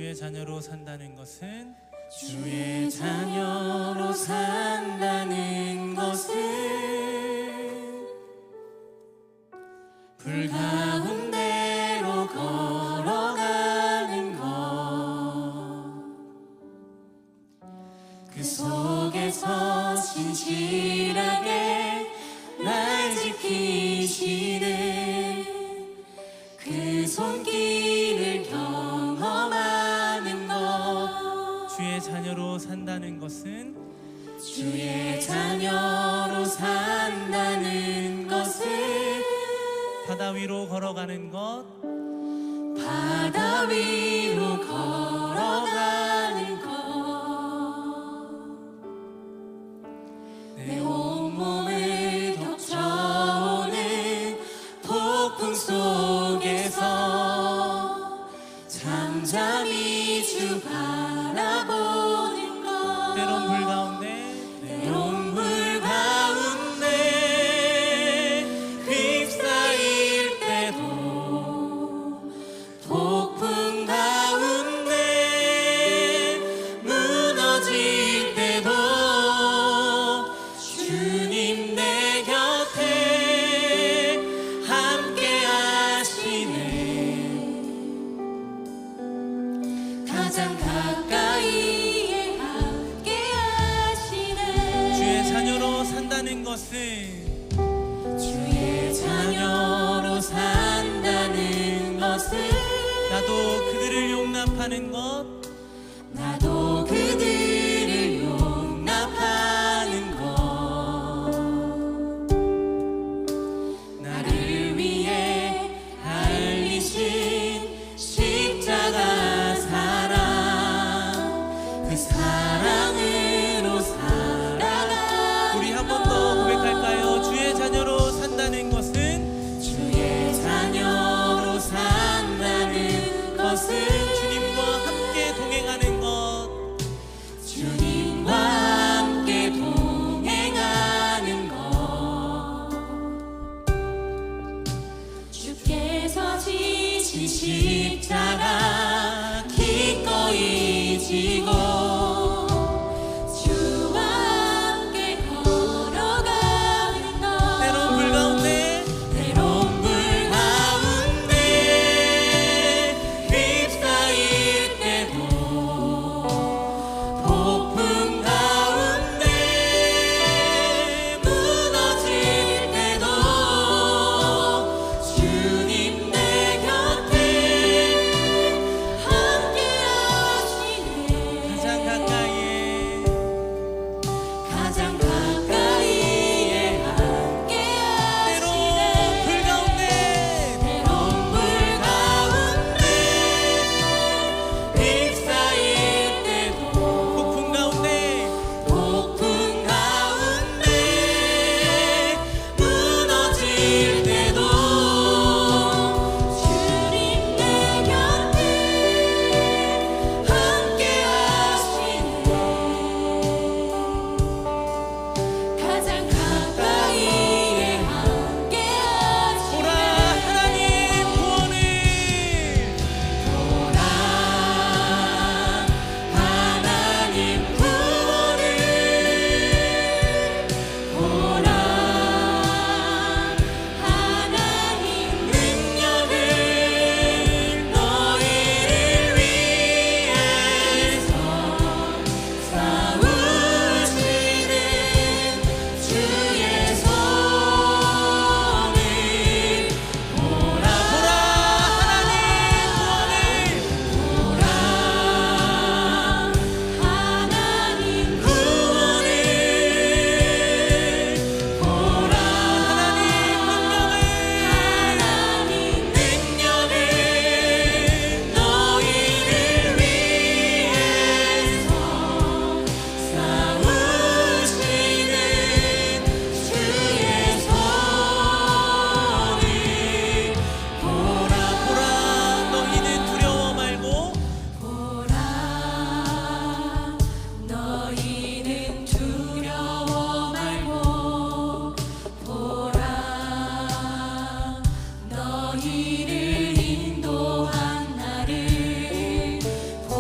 주의 자녀로 산다는 것은 주의 자녀로 산다는 것은 불 가운데로 걸어가는 것, 그 속에서 신실하게 날 지키시는 그 손길을 경험하는 것. 주의 자녀로 산다는 것은 주의 자녀로 산다는 것은 바다 위로 걸어가는 것, 바다 위로 걸어가는 것, 내 온몸을 덮쳐오는 폭풍 속에서 잠잠히 주 바라보는 것. 때론 불 가운데 때론 불 가운데 휩싸일 때도, 폭풍 가운데 무너질 때도 주님 내 곁에 함께 하시네. 가장 가까이에 함께 하시네. 주의 자녀로 산다는 것은 주의 자녀로 산다는 것은 나도 그들을 용납하는 것, 나도 그들을 용납하는 것, 나를 위해 달리신 십자가 사랑, 그 사랑으로 살아가. 우리 한 번 더 고백할까요? 주의 자녀로 산다는 것은 주의 자녀로 산다는 것은 주님과 함께 동행하는 것, 주님과 함께 동행하는 것. 주께서 지신 십자가 기꺼이 지고 주와 함께 걸어가는 것. 때론 불 가운데 때론 불 가운데 휩싸일 때도, 폭풍 가운데 무너질 때도 주님 내 곁에 함께 하시네. 가장 가까이에 가장 가까이에 함께 때론 하시네. 불 가운데 때론 불 가운데 휩싸일 때도, 폭풍 가운데 폭풍 가운데 무너질 때도 주님 내 곁에 함께 하시네. 가장 가까이에 함께 보라 하시네. 하나님 구원을 보라 하나님 구원을, 보라 하나님 능력을, 너희를 위해서 싸우시는 주의 손을, 보라 하나님 구원을 보라 하나님 구원을, 보라 하나님 능력을, 너희를 위해서 싸우시는 주의 손을, 보라 보라 너희는 두려워 말고 보라 너희는 두려워 말고, 보라 너희를 인도한 나를, 보라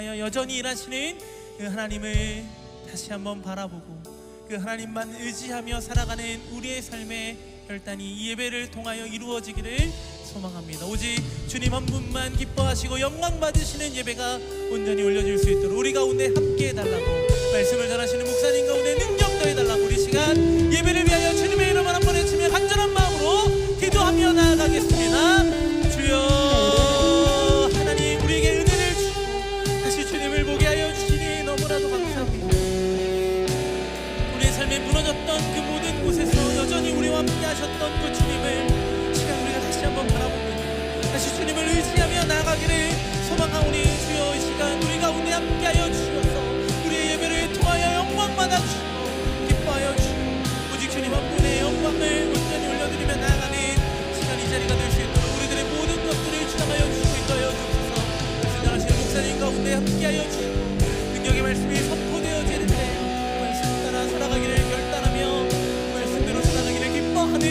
통하여 여전히 일하시는 그 하나님을 다시 한번 바라보고 그 하나님만 의지하며 살아가는 우리의 삶의 결단이 이 예배를 통하여 이루어지기를 소망합니다. 오직 주님 한 분만 기뻐하시고 영광 받으시는 예배가 온전히 올려질 수 있도록 우리 가운데 함께 해달라고 말씀을 전하시는 목사님 가운데 능력 더해달라고 우리 시간 예배를 위하여 주님의 이름을 한번 외치며 간절한 마음으로 기도하며 나아가겠습니다. 주여 하나님 우리에게 은혜를 주시고 다시 주님을 보게 하여 주시니 너무나도 감사합니다. 우리의 삶에 무너졌던 그 모든 곳에서 여전히 우리와 함께 하셨던 그 주님을 시간 우리가 다시 한번 바라보고 다시 주님을 의지하며 나아가기를 소망하오니 주여 이 시간 우리 가운데 함께 하여 주셔서 우리의 예배를 통하여 영광 받아 주시고 기뻐하여 주시고 오직 주님 한 분의 영광을 온전히 올려드리며 나아가는 시간 이 자리가 될 수 있도록 우리들의 모든 것들을 주장하여 주시고 인도하여 주셔서 순장하시는 목사님 가운데 함께 하여 주시고 능력의 말씀이 선포되어지는 때 말씀 따라 살아가기를 결단하며 말씀대로 살아가기를 기뻐하는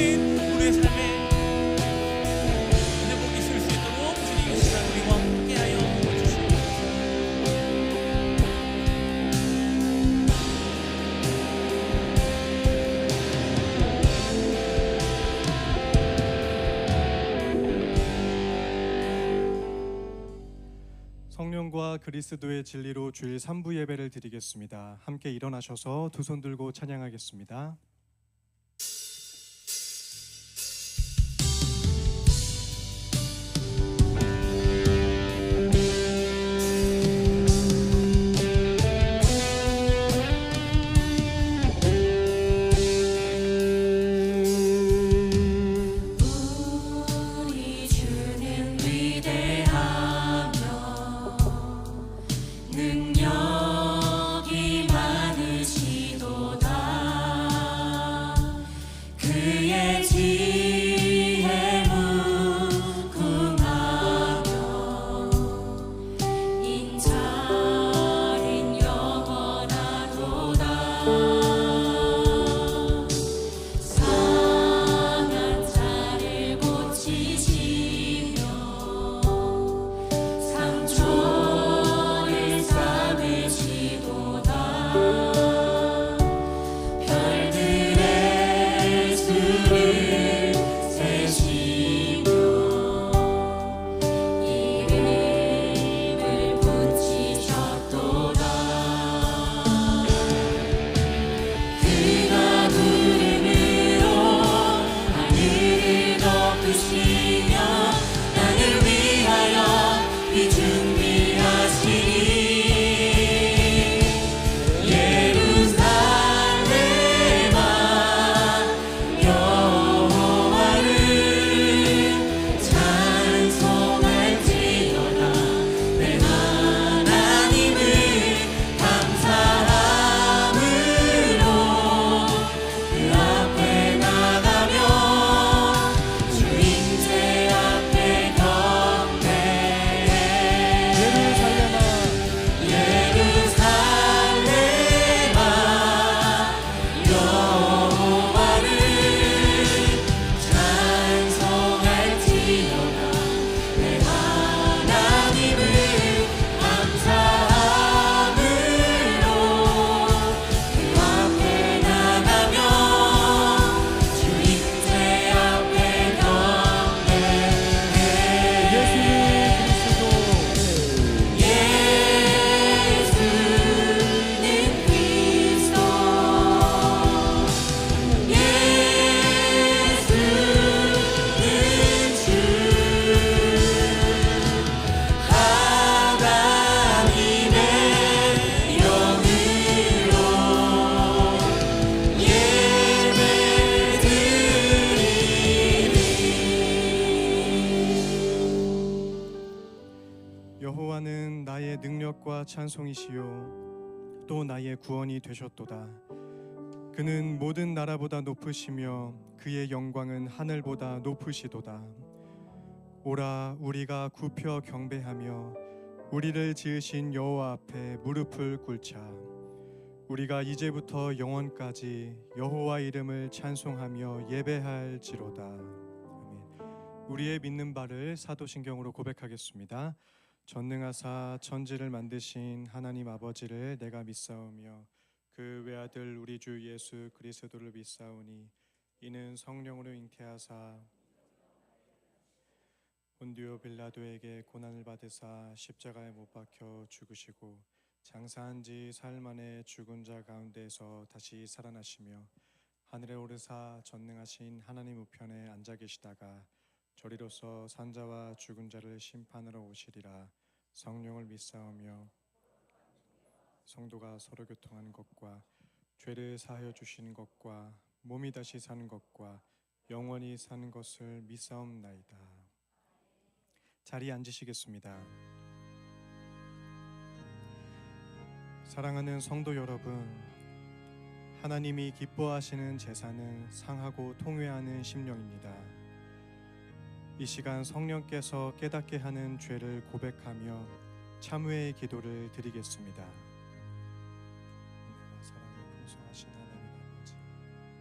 우리의 삶에 회복이 있을 수 있도록 주님 이 시간 우리와 함께 하여 주시옵소서. 성령과 그리스도의 진리로 주일 3부 예배를 드리겠습니다. 함께 일어나셔서 두 손 들고 찬양하겠습니다. 우리 주는 위대하며 능력이 많으시도다. 그의 지혜 무궁하며 인자는 영원하도다. 상한 자를 고치시며 상처를 삼으시도다. 별들의 수를 세시며 이름을 붙이셨도다. 그가 구름으로 하늘을 덮으시며 나를 위하여 비 준비하시니 예루살렘아 여호와를 찬송할지어다. 내 하나님을 감사함으로 그 앞에 나가며 주 임재 앞에 경배해. 예루살렘아 여호와를 찬송할지어다. 내 하나님을 감사함으로 그 앞에 나가며 주 임재 앞에 경배해. 예수는 그리스도 예수는 주 하나님의 영으로 예배드리리. 여호와는 나의 능력과 찬송이시요 또 나의 구원이 되셨도다. 그는 모든 나라보다 높으시며 그의 영광은 하늘보다 높으시도다. 오라 우리가 굽혀 경배하며 우리를 지으신 여호와 앞에 무릎을 꿇자. 우리가 이제부터 영원까지 여호와 이름을 찬송하며 예배할지로다. 아멘. 우리의 믿는 바를 사도신경으로 고백하겠습니다. 전능하사 천지를 만드신 하나님 아버지를 내가 믿사오며 그 외아들 우리 주 예수 그리스도를 믿사오니 이는 성령으로 잉태하사 본디오 빌라도에게 고난을 받으사 십자가에 못 박혀 죽으시고 장사한 지 사흘 만에 죽은 자 가운데서 다시 살아나시며 하늘에 오르사 전능하신 하나님 우편에 앉아 계시다가 저리로서 산자와 죽은 자를 심판하러 오시리라. 성령을 믿사오며 성도가 서로 교통하는 것과 죄를 사하여 주시는 것과 몸이 다시 사는 것과 영원히 사는 것을 믿사옵나이다. 자리에 앉으시겠습니다. 사랑하는 성도 여러분, 하나님이 기뻐하시는 제사는 상하고 통회하는 심령입니다. 이 시간 성령께서 깨닫게 하는 죄를 고백하며 참회의 기도를 드리겠습니다. 은혜와 사랑을 풍성하신 하나님 아버지,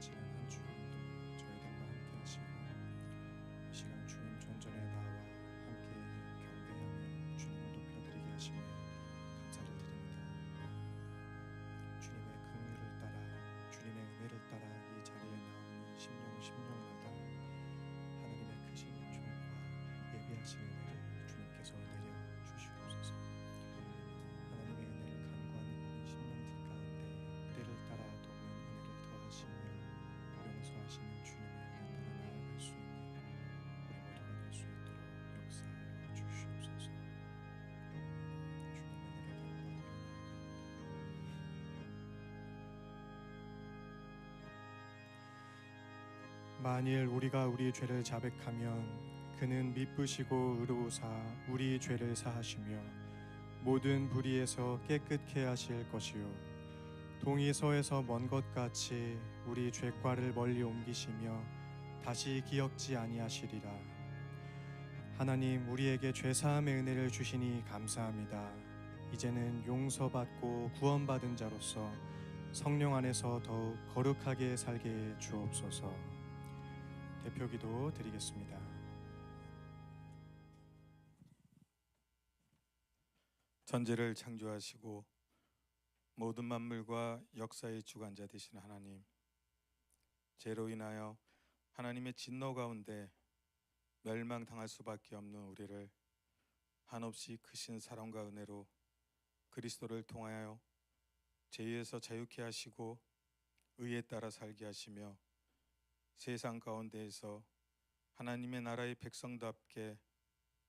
지난 한 주간도 저희들과 함께 하시고 이 시간 주님 존전에 나와 함께 경배하며 주님을 높여드리게 하시며 감사를 드립니다. 주님의 긍휼을 따라 주님의 은혜를 따라 이 자리에 나오는 심령마다 하나님의 크신 은총과 예비하신 은혜를 주님께서 내려 주시옵소서. 하나님의 은혜를 간구하는 우리 심령들 가운데 때를 따라 돕는 은혜를 더하시며 용서하시는 주님의 은혜 따라 나아갈 수 있는 우리 모두가 될 수 있도록 역사하여 주시옵소서. 주님의 은혜를 간구하며 나아갑니다. 만일 우리가 우리 죄를 자백하면 그는 미쁘시고 의로우사 우리 죄를 사하시며 모든 불의에서 깨끗게 하실 것이요 동이 서에서 먼 것 같이 우리 죄과를 멀리 옮기시며 다시 기억지 아니하시리라. 하나님, 우리에게 죄사함의 은혜를 주시니 감사합니다. 이제는 용서받고 구원받은 자로서 성령 안에서 더욱 거룩하게 살게 해 주옵소서. 대표기도 드리겠습니다. 천지를 창조하시고 모든 만물과 역사의 주관자 되신 하나님, 죄로 인하여 하나님의 진노 가운데 멸망당할 수밖에 없는 우리를 한없이 크신 사랑과 은혜로 그리스도를 통하여 죄에서 자유케 하시고 의에 따라 살게 하시며 세상 가운데에서 하나님의 나라의 백성답게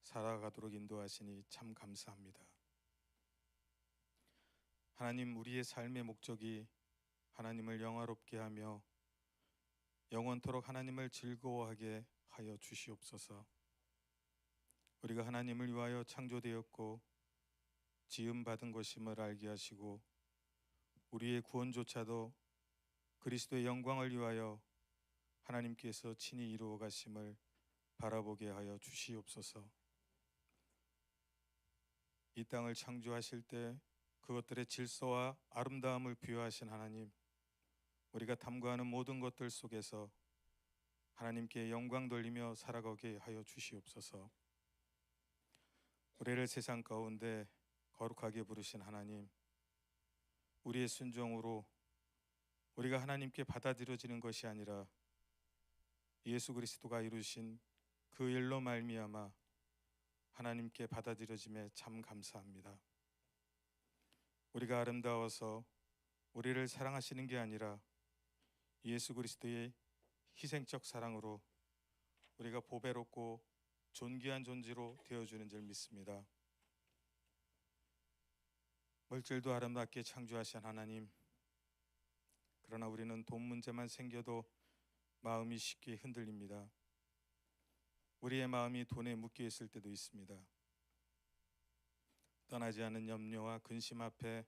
살아가도록 인도하시니 참 감사합니다. 하나님, 우리의 삶의 목적이 하나님을 영화롭게 하며 영원토록 하나님을 즐거워하게 하여 주시옵소서. 우리가 하나님을 위하여 창조되었고 지음받은 것임을 알게 하시고 우리의 구원조차도 그리스도의 영광을 위하여 하나님께서 친히 이루어 가심을 바라보게 하여 주시옵소서. 이 땅을 창조하실 때 그것들의 질서와 아름다움을 부여하신 하나님, 우리가 탐구하는 모든 것들 속에서 하나님께 영광 돌리며 살아가게 하여 주시옵소서. 우리를 세상 가운데 거룩하게 부르신 하나님, 우리의 순종으로 우리가 하나님께 받아들여지는 것이 아니라 예수 그리스도가 이루신 그 일로 말미암아 하나님께 받아들여짐에 참 감사합니다. 우리가 아름다워서 우리를 사랑하시는 게 아니라 예수 그리스도의 희생적 사랑으로 우리가 보배롭고 존귀한 존재로 되어주는 줄 믿습니다. 물질도 아름답게 창조하신 하나님, 그러나 우리는 돈 문제만 생겨도 마음이 쉽게 흔들립니다. 우리의 마음이 돈에 묶여 있을 때도 있습니다. 떠나지 않는 염려와 근심 앞에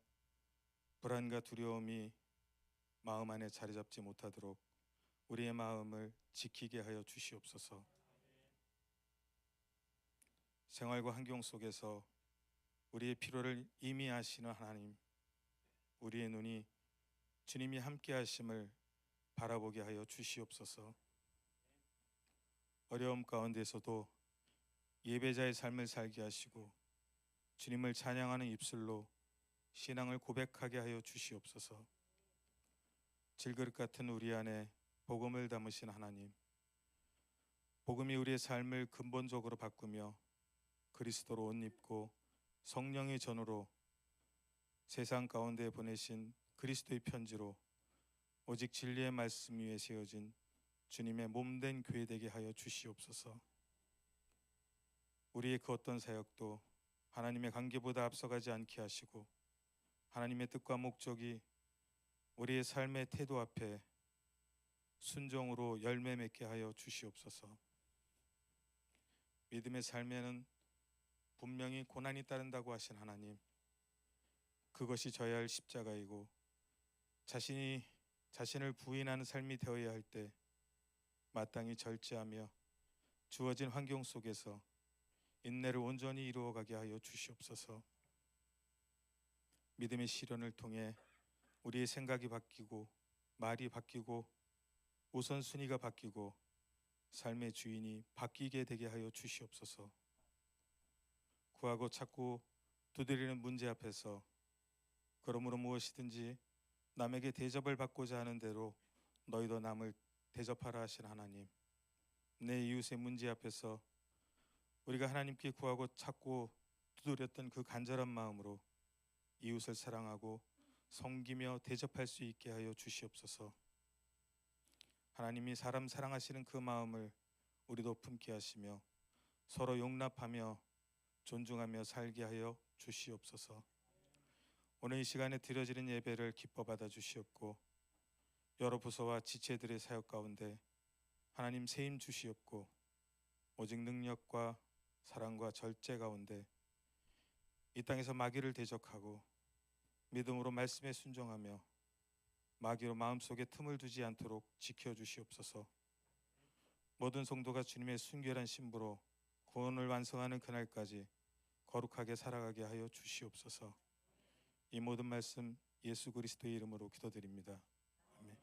불안과 두려움이 마음 안에 자리 잡지 못하도록 우리의 마음을 지키게 하여 주시옵소서. 생활과 환경 속에서 우리의 필요를 이미 아시는 하나님, 우리의 눈이 주님이 함께 하심을 바라보게 하여 주시옵소서. 어려움 가운데서도 예배자의 삶을 살게 하시고 주님을 찬양하는 입술로 신앙을 고백하게 하여 주시옵소서. 질그릇 같은 우리 안에 복음을 담으신 하나님, 복음이 우리의 삶을 근본적으로 바꾸며 그리스도로 옷 입고 성령의 전으로 세상 가운데 보내신 그리스도의 편지로 오직 진리의 말씀 위에 세워진 주님의 몸된 교회 되게 하여 주시옵소서. 우리의 그 어떤 사역도 하나님의 관계보다 앞서가지 않게 하시고 하나님의 뜻과 목적이 우리의 삶의 태도 앞에 순종으로 열매 맺게 하여 주시옵소서. 믿음의 삶에는 분명히 고난이 따른다고 하신 하나님, 그것이 져야 할 십자가이고 자신을 부인하는 삶이 되어야 할 때 마땅히 절제하며 주어진 환경 속에서 인내를 온전히 이루어가게 하여 주시옵소서. 믿음의 시련을 통해 우리의 생각이 바뀌고 말이 바뀌고 우선순위가 바뀌고 삶의 주인이 바뀌게 되게 하여 주시옵소서. 구하고 찾고 두드리는 문제 앞에서 그러므로 무엇이든지 남에게 대접을 받고자 하는 대로 너희도 남을 대접하라 하신 하나님, 내 이웃의 문제 앞에서 우리가 하나님께 구하고 찾고 두드렸던 그 간절한 마음으로 이웃을 사랑하고 섬기며 대접할 수 있게 하여 주시옵소서. 하나님이 사람 사랑하시는 그 마음을 우리도 품게 하시며 서로 용납하며 존중하며 살게 하여 주시옵소서. 오늘 이 시간에 드려지는 예배를 기뻐 받아 주시옵고 여러 부서와 지체들의 사역 가운데 하나님 세임 주시옵고 오직 능력과 사랑과 절제 가운데 이 땅에서 마귀를 대적하고 믿음으로 말씀에 순종하며 마귀로 마음속에 틈을 두지 않도록 지켜주시옵소서. 모든 성도가 주님의 순결한 신부로 구원을 완성하는 그날까지 거룩하게 살아가게 하여 주시옵소서. 이 모든 말씀 예수 그리스도의 이름으로 기도드립니다. 아멘.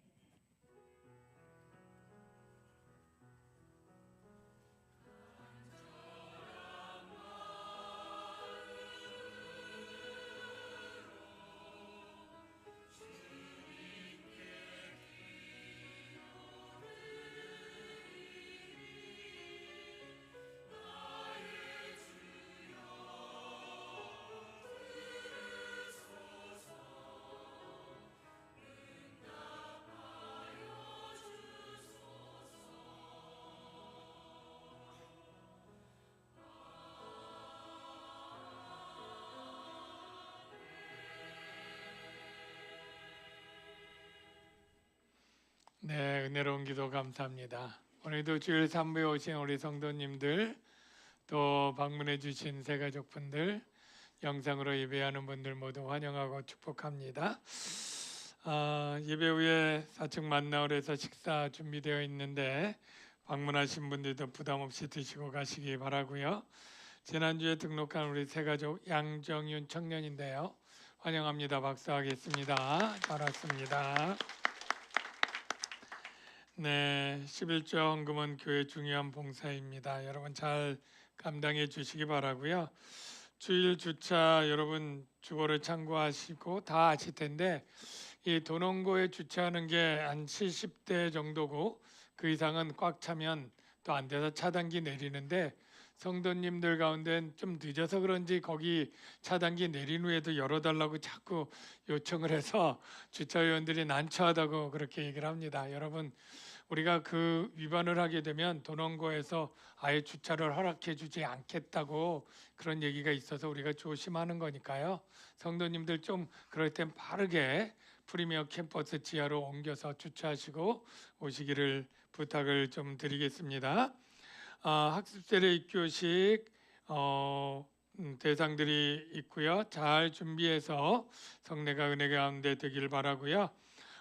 네, 은혜로운 기도 감사합니다. 오늘도 주일 3부에 오신 우리 성도님들, 또 방문해 주신 새가족분들, 영상으로 예배하는 분들 모두 환영하고 축복합니다. 예배 후에 4층 만나홀에서 식사 준비되어 있는데 방문하신 분들도 부담 없이 드시고 가시기 바라고요. 지난주에 등록한 우리 새가족 양정윤 청년인데요. 환영합니다. 박수하겠습니다. 잘 왔습니다. 네, 11조 헌금은 교회 중요한 봉사입니다. 여러분 잘 감당해 주시기 바라고요. 주일 주차 여러분 주거를 참고하시고 다 아실 텐데 이 도농고에 주차하는 게 한 70대 정도고 그 이상은 꽉 차면 또 안 돼서 차단기 내리는데 성도님들 가운데 좀 늦어서 그런지 거기 차단기 내린 후에도 열어달라고 자꾸 요청을 해서 주차위원들이 난처하다고 그렇게 얘기를 합니다. 여러분 우리가 그 위반을 하게 되면 도농고에서 아예 주차를 허락해 주지 않겠다고 그런 얘기가 있어서 우리가 조심하는 거니까요. 성도님들 좀 그럴 땐 빠르게 프리미어 캠퍼스 지하로 옮겨서 주차하시고 오시기를 부탁을 좀 드리겠습니다. 학습제례 입교식 대상들이 있고요. 잘 준비해서 성례가 은혜 가운데 되길 바라고요.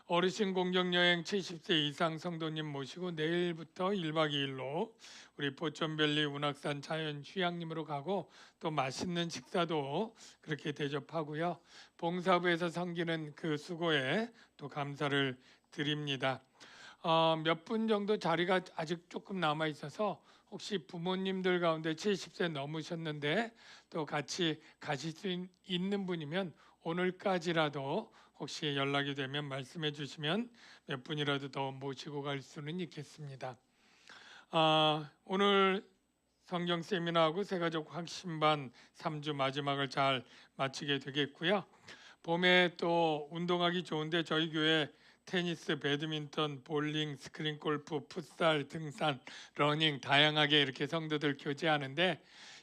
어르신 공정여행 70세 이상 성도님 모시고 내일부터 1박 2일로 우리 포천밸리 운악산 자연 휴양림으로 가고 또 맛있는 식사도 그렇게 대접하고요. 봉사부에서 섬기는 그 수고에 또 감사를 드립니다. 몇 분 정도 자리가 아직 조금 남아 있어서 혹시 부모님들 가운데 70세 넘으셨는데 또 같이 가실 수 있는 분이면 오늘까지라도 혹시 연락이 되면 말씀해 주시면 몇 분이라도 더 모시고 갈 수는 있겠습니다. 오늘 성경 세미나하고 새가족 확신반 3주 마지막을 잘 마치게 되겠고요. 봄에 또 운동하기 좋은데 저희 교회 테니스, 배드민턴, 볼링, 스크린 골프, 풋살, 등산, 러닝 다양하게 이렇게 성도들 교제하는데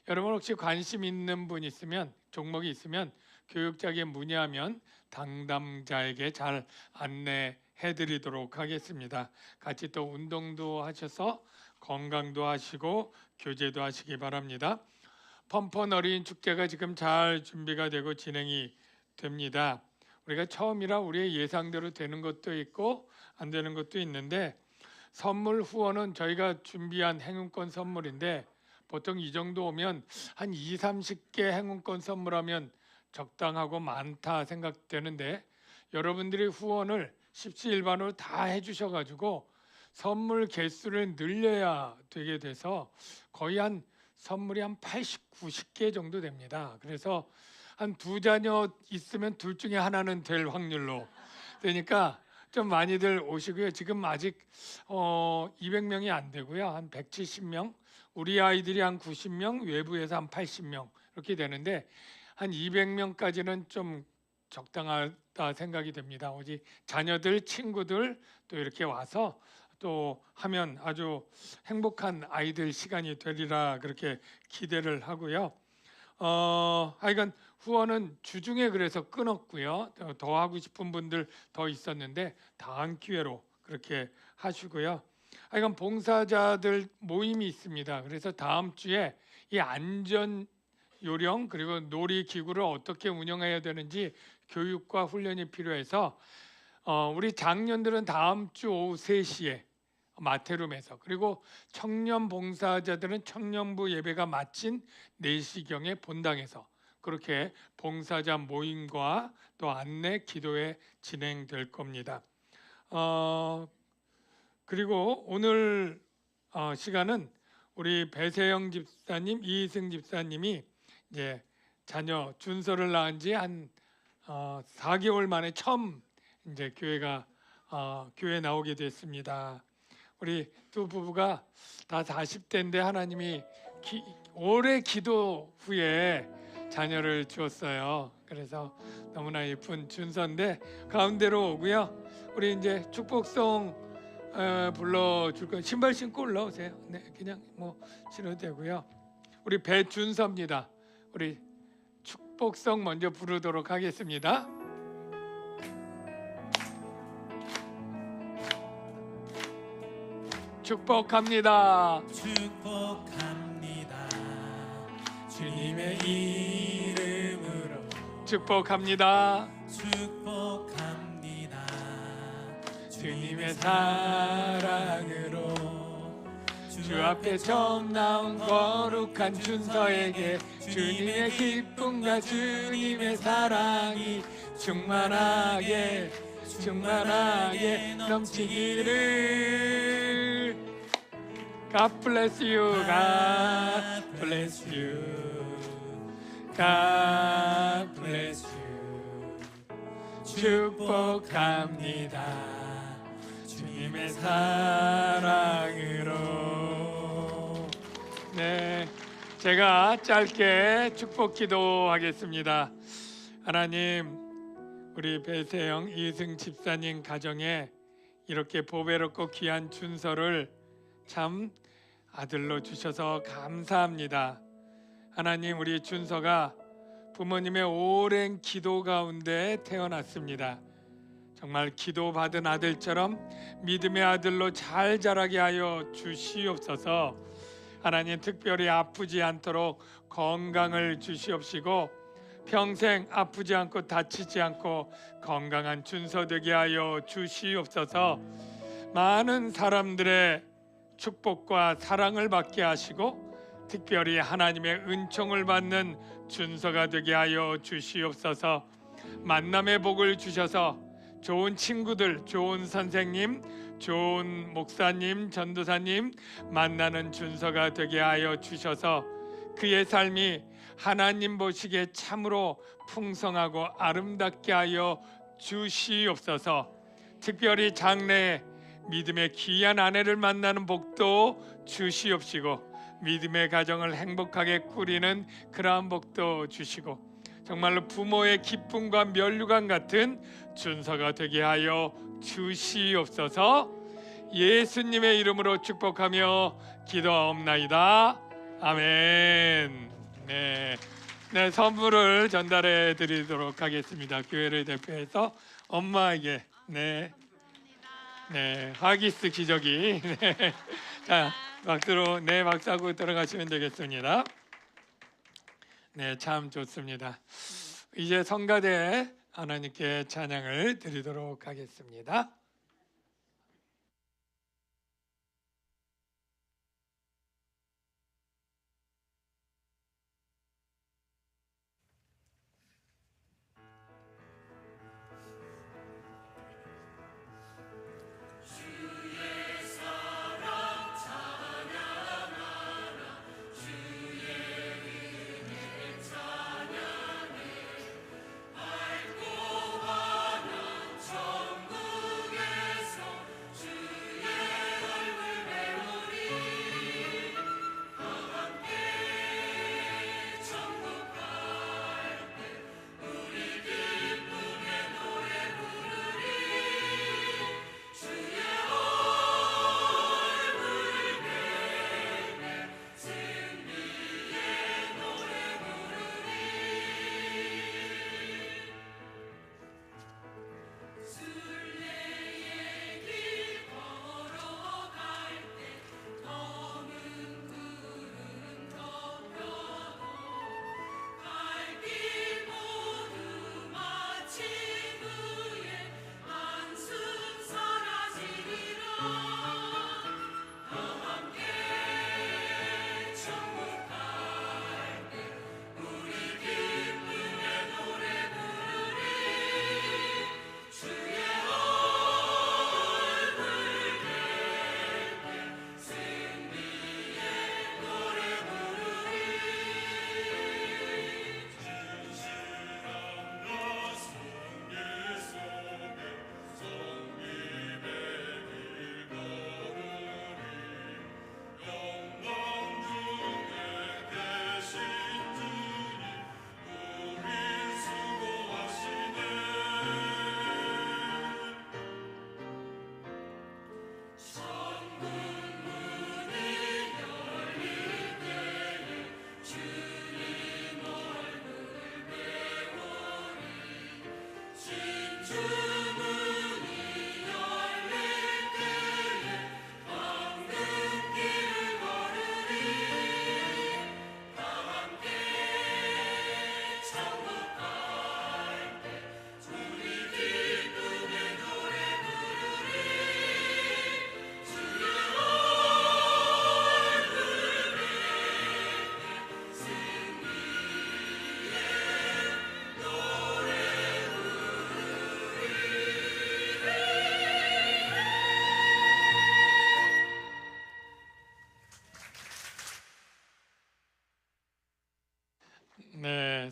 여러분 혹시 관심 있는 분 있으면 종목이 있으면 교육자에게 문의하면 담당자에게 잘 안내해 드리도록 하겠습니다. 같이 또 운동도 하셔서 건강도 하시고 교제도 하시기 바랍니다. 펌펀 어린 축제가 지금 잘 준비가 되고 진행이 됩니다. 우리가 처음이라 우리의 예상대로 되는 것도 있고 안 되는 것도 있는데 선물 후원은 저희가 준비한 행운권 선물인데 보통 이 정도 오면 한 20, 30개 행운권 선물하면 적당하고 많다 생각되는데 여러분들이 후원을 십시일반으로 다 해주셔가지고 선물 개수를 늘려야 되게 돼서 거의 선물이 한 80, 90개 정도 됩니다. 그래서 한 2자녀 있으면 둘 중에 하나는 될 확률로 되니까 좀 많이들 오시고요. 지금 아직 200명이 안 되고요. 한 170명, 우리 아이들이 한 90명, 외부에서 한 80명 이렇게 되는데 한 200명까지는 좀 적당하다 생각이 됩니다. 오직 자녀들, 친구들 또 이렇게 와서 또 하면 아주 행복한 아이들 시간이 되리라 그렇게 기대를 하고요. 하여간 후원은 주중에 그래서 끊었고요. 더 하고 싶은 분들 더 있었는데 다음 기회로 그렇게 하시고요. 하여간 봉사자들 모임이 있습니다. 그래서 다음 주에 이 안전 요령 그리고 놀이기구를 어떻게 운영해야 되는지 교육과 훈련이 필요해서 우리 장년들은 다음 주 오후 3시에 마테룸에서 그리고 청년 봉사자들은 청년부 예배가 마친 4시경에 본당에서 그렇게 봉사자 모임과 또 안내 기도회 진행될 겁니다. 그리고 오늘 시간은 우리 배세영 집사님, 이희승 집사님이 이제 자녀 준서를 낳은 지 한 4개월 만에 처음 이제 교회 나오게 됐습니다. 우리 두 부부가 다 40대인데 하나님이 오래 기도 후에 자녀를 주었어요. 그래서 너무나 예쁜 준서인데 가운데로 오고요. 우리 이제 축복송 불러줄 거 신발 신고 올라오세요. 네, 그냥 뭐 신어도 되고요. 우리 배준서입니다. 우리 축복송 먼저 부르도록 하겠습니다. 축복합니다. 축복합니다. 주님의 이름으로 축복합니다. 축복합니다. 주님의 사랑으로 주 앞에 처음 나온 거룩한 준서에게 주님의 기쁨과 주님의 사랑이 충만하게 넘치기를. God bless you. God bless you. God bless you. 축복합니다. 주님의 사랑으로. 네, 제가 짧게 축복 기도하겠습니다. 하나님, 우리 배세영 이승 집사님 가정에 이렇게 보배롭고 귀한 준서를 참 아들로 주셔서 감사합니다. 하나님, 우리 준서가 부모님의 오랜 기도 가운데 태어났습니다. 정말 기도받은 아들처럼 믿음의 아들로 잘 자라게 하여 주시옵소서. 하나님, 특별히 아프지 않도록 건강을 주시옵시고 평생 아프지 않고 다치지 않고 건강한 준서 되게 하여 주시옵소서. 많은 사람들의 축복과 사랑을 받게 하시고 특별히 하나님의 은총을 받는 준서가 되게 하여 주시옵소서. 만남의 복을 주셔서 좋은 친구들, 좋은 선생님, 좋은 목사님, 전도사님 만나는 준서가 되게 하여 주셔서 그의 삶이 하나님 보시기에 참으로 풍성하고 아름답게 하여 주시옵소서. 특별히 장래에 믿음의 귀한 아내를 만나는 복도 주시옵시고 믿음의 가정을 행복하게 꾸리는 그러한 복도 주시고 정말로 부모의 기쁨과 면류관 같은 준서가 되게 하여 주시옵소서. 예수님의 이름으로 축복하며 기도하옵나이다. 아멘. 네, 선물을 전달해 드리도록 하겠습니다. 교회를 대표해서 엄마에게 하기스 기저귀. 자, 박수로 박수하고 들어가시면 되겠습니다. 참 좋습니다. 이제 성가대 하나님께 찬양을 드리도록 하겠습니다.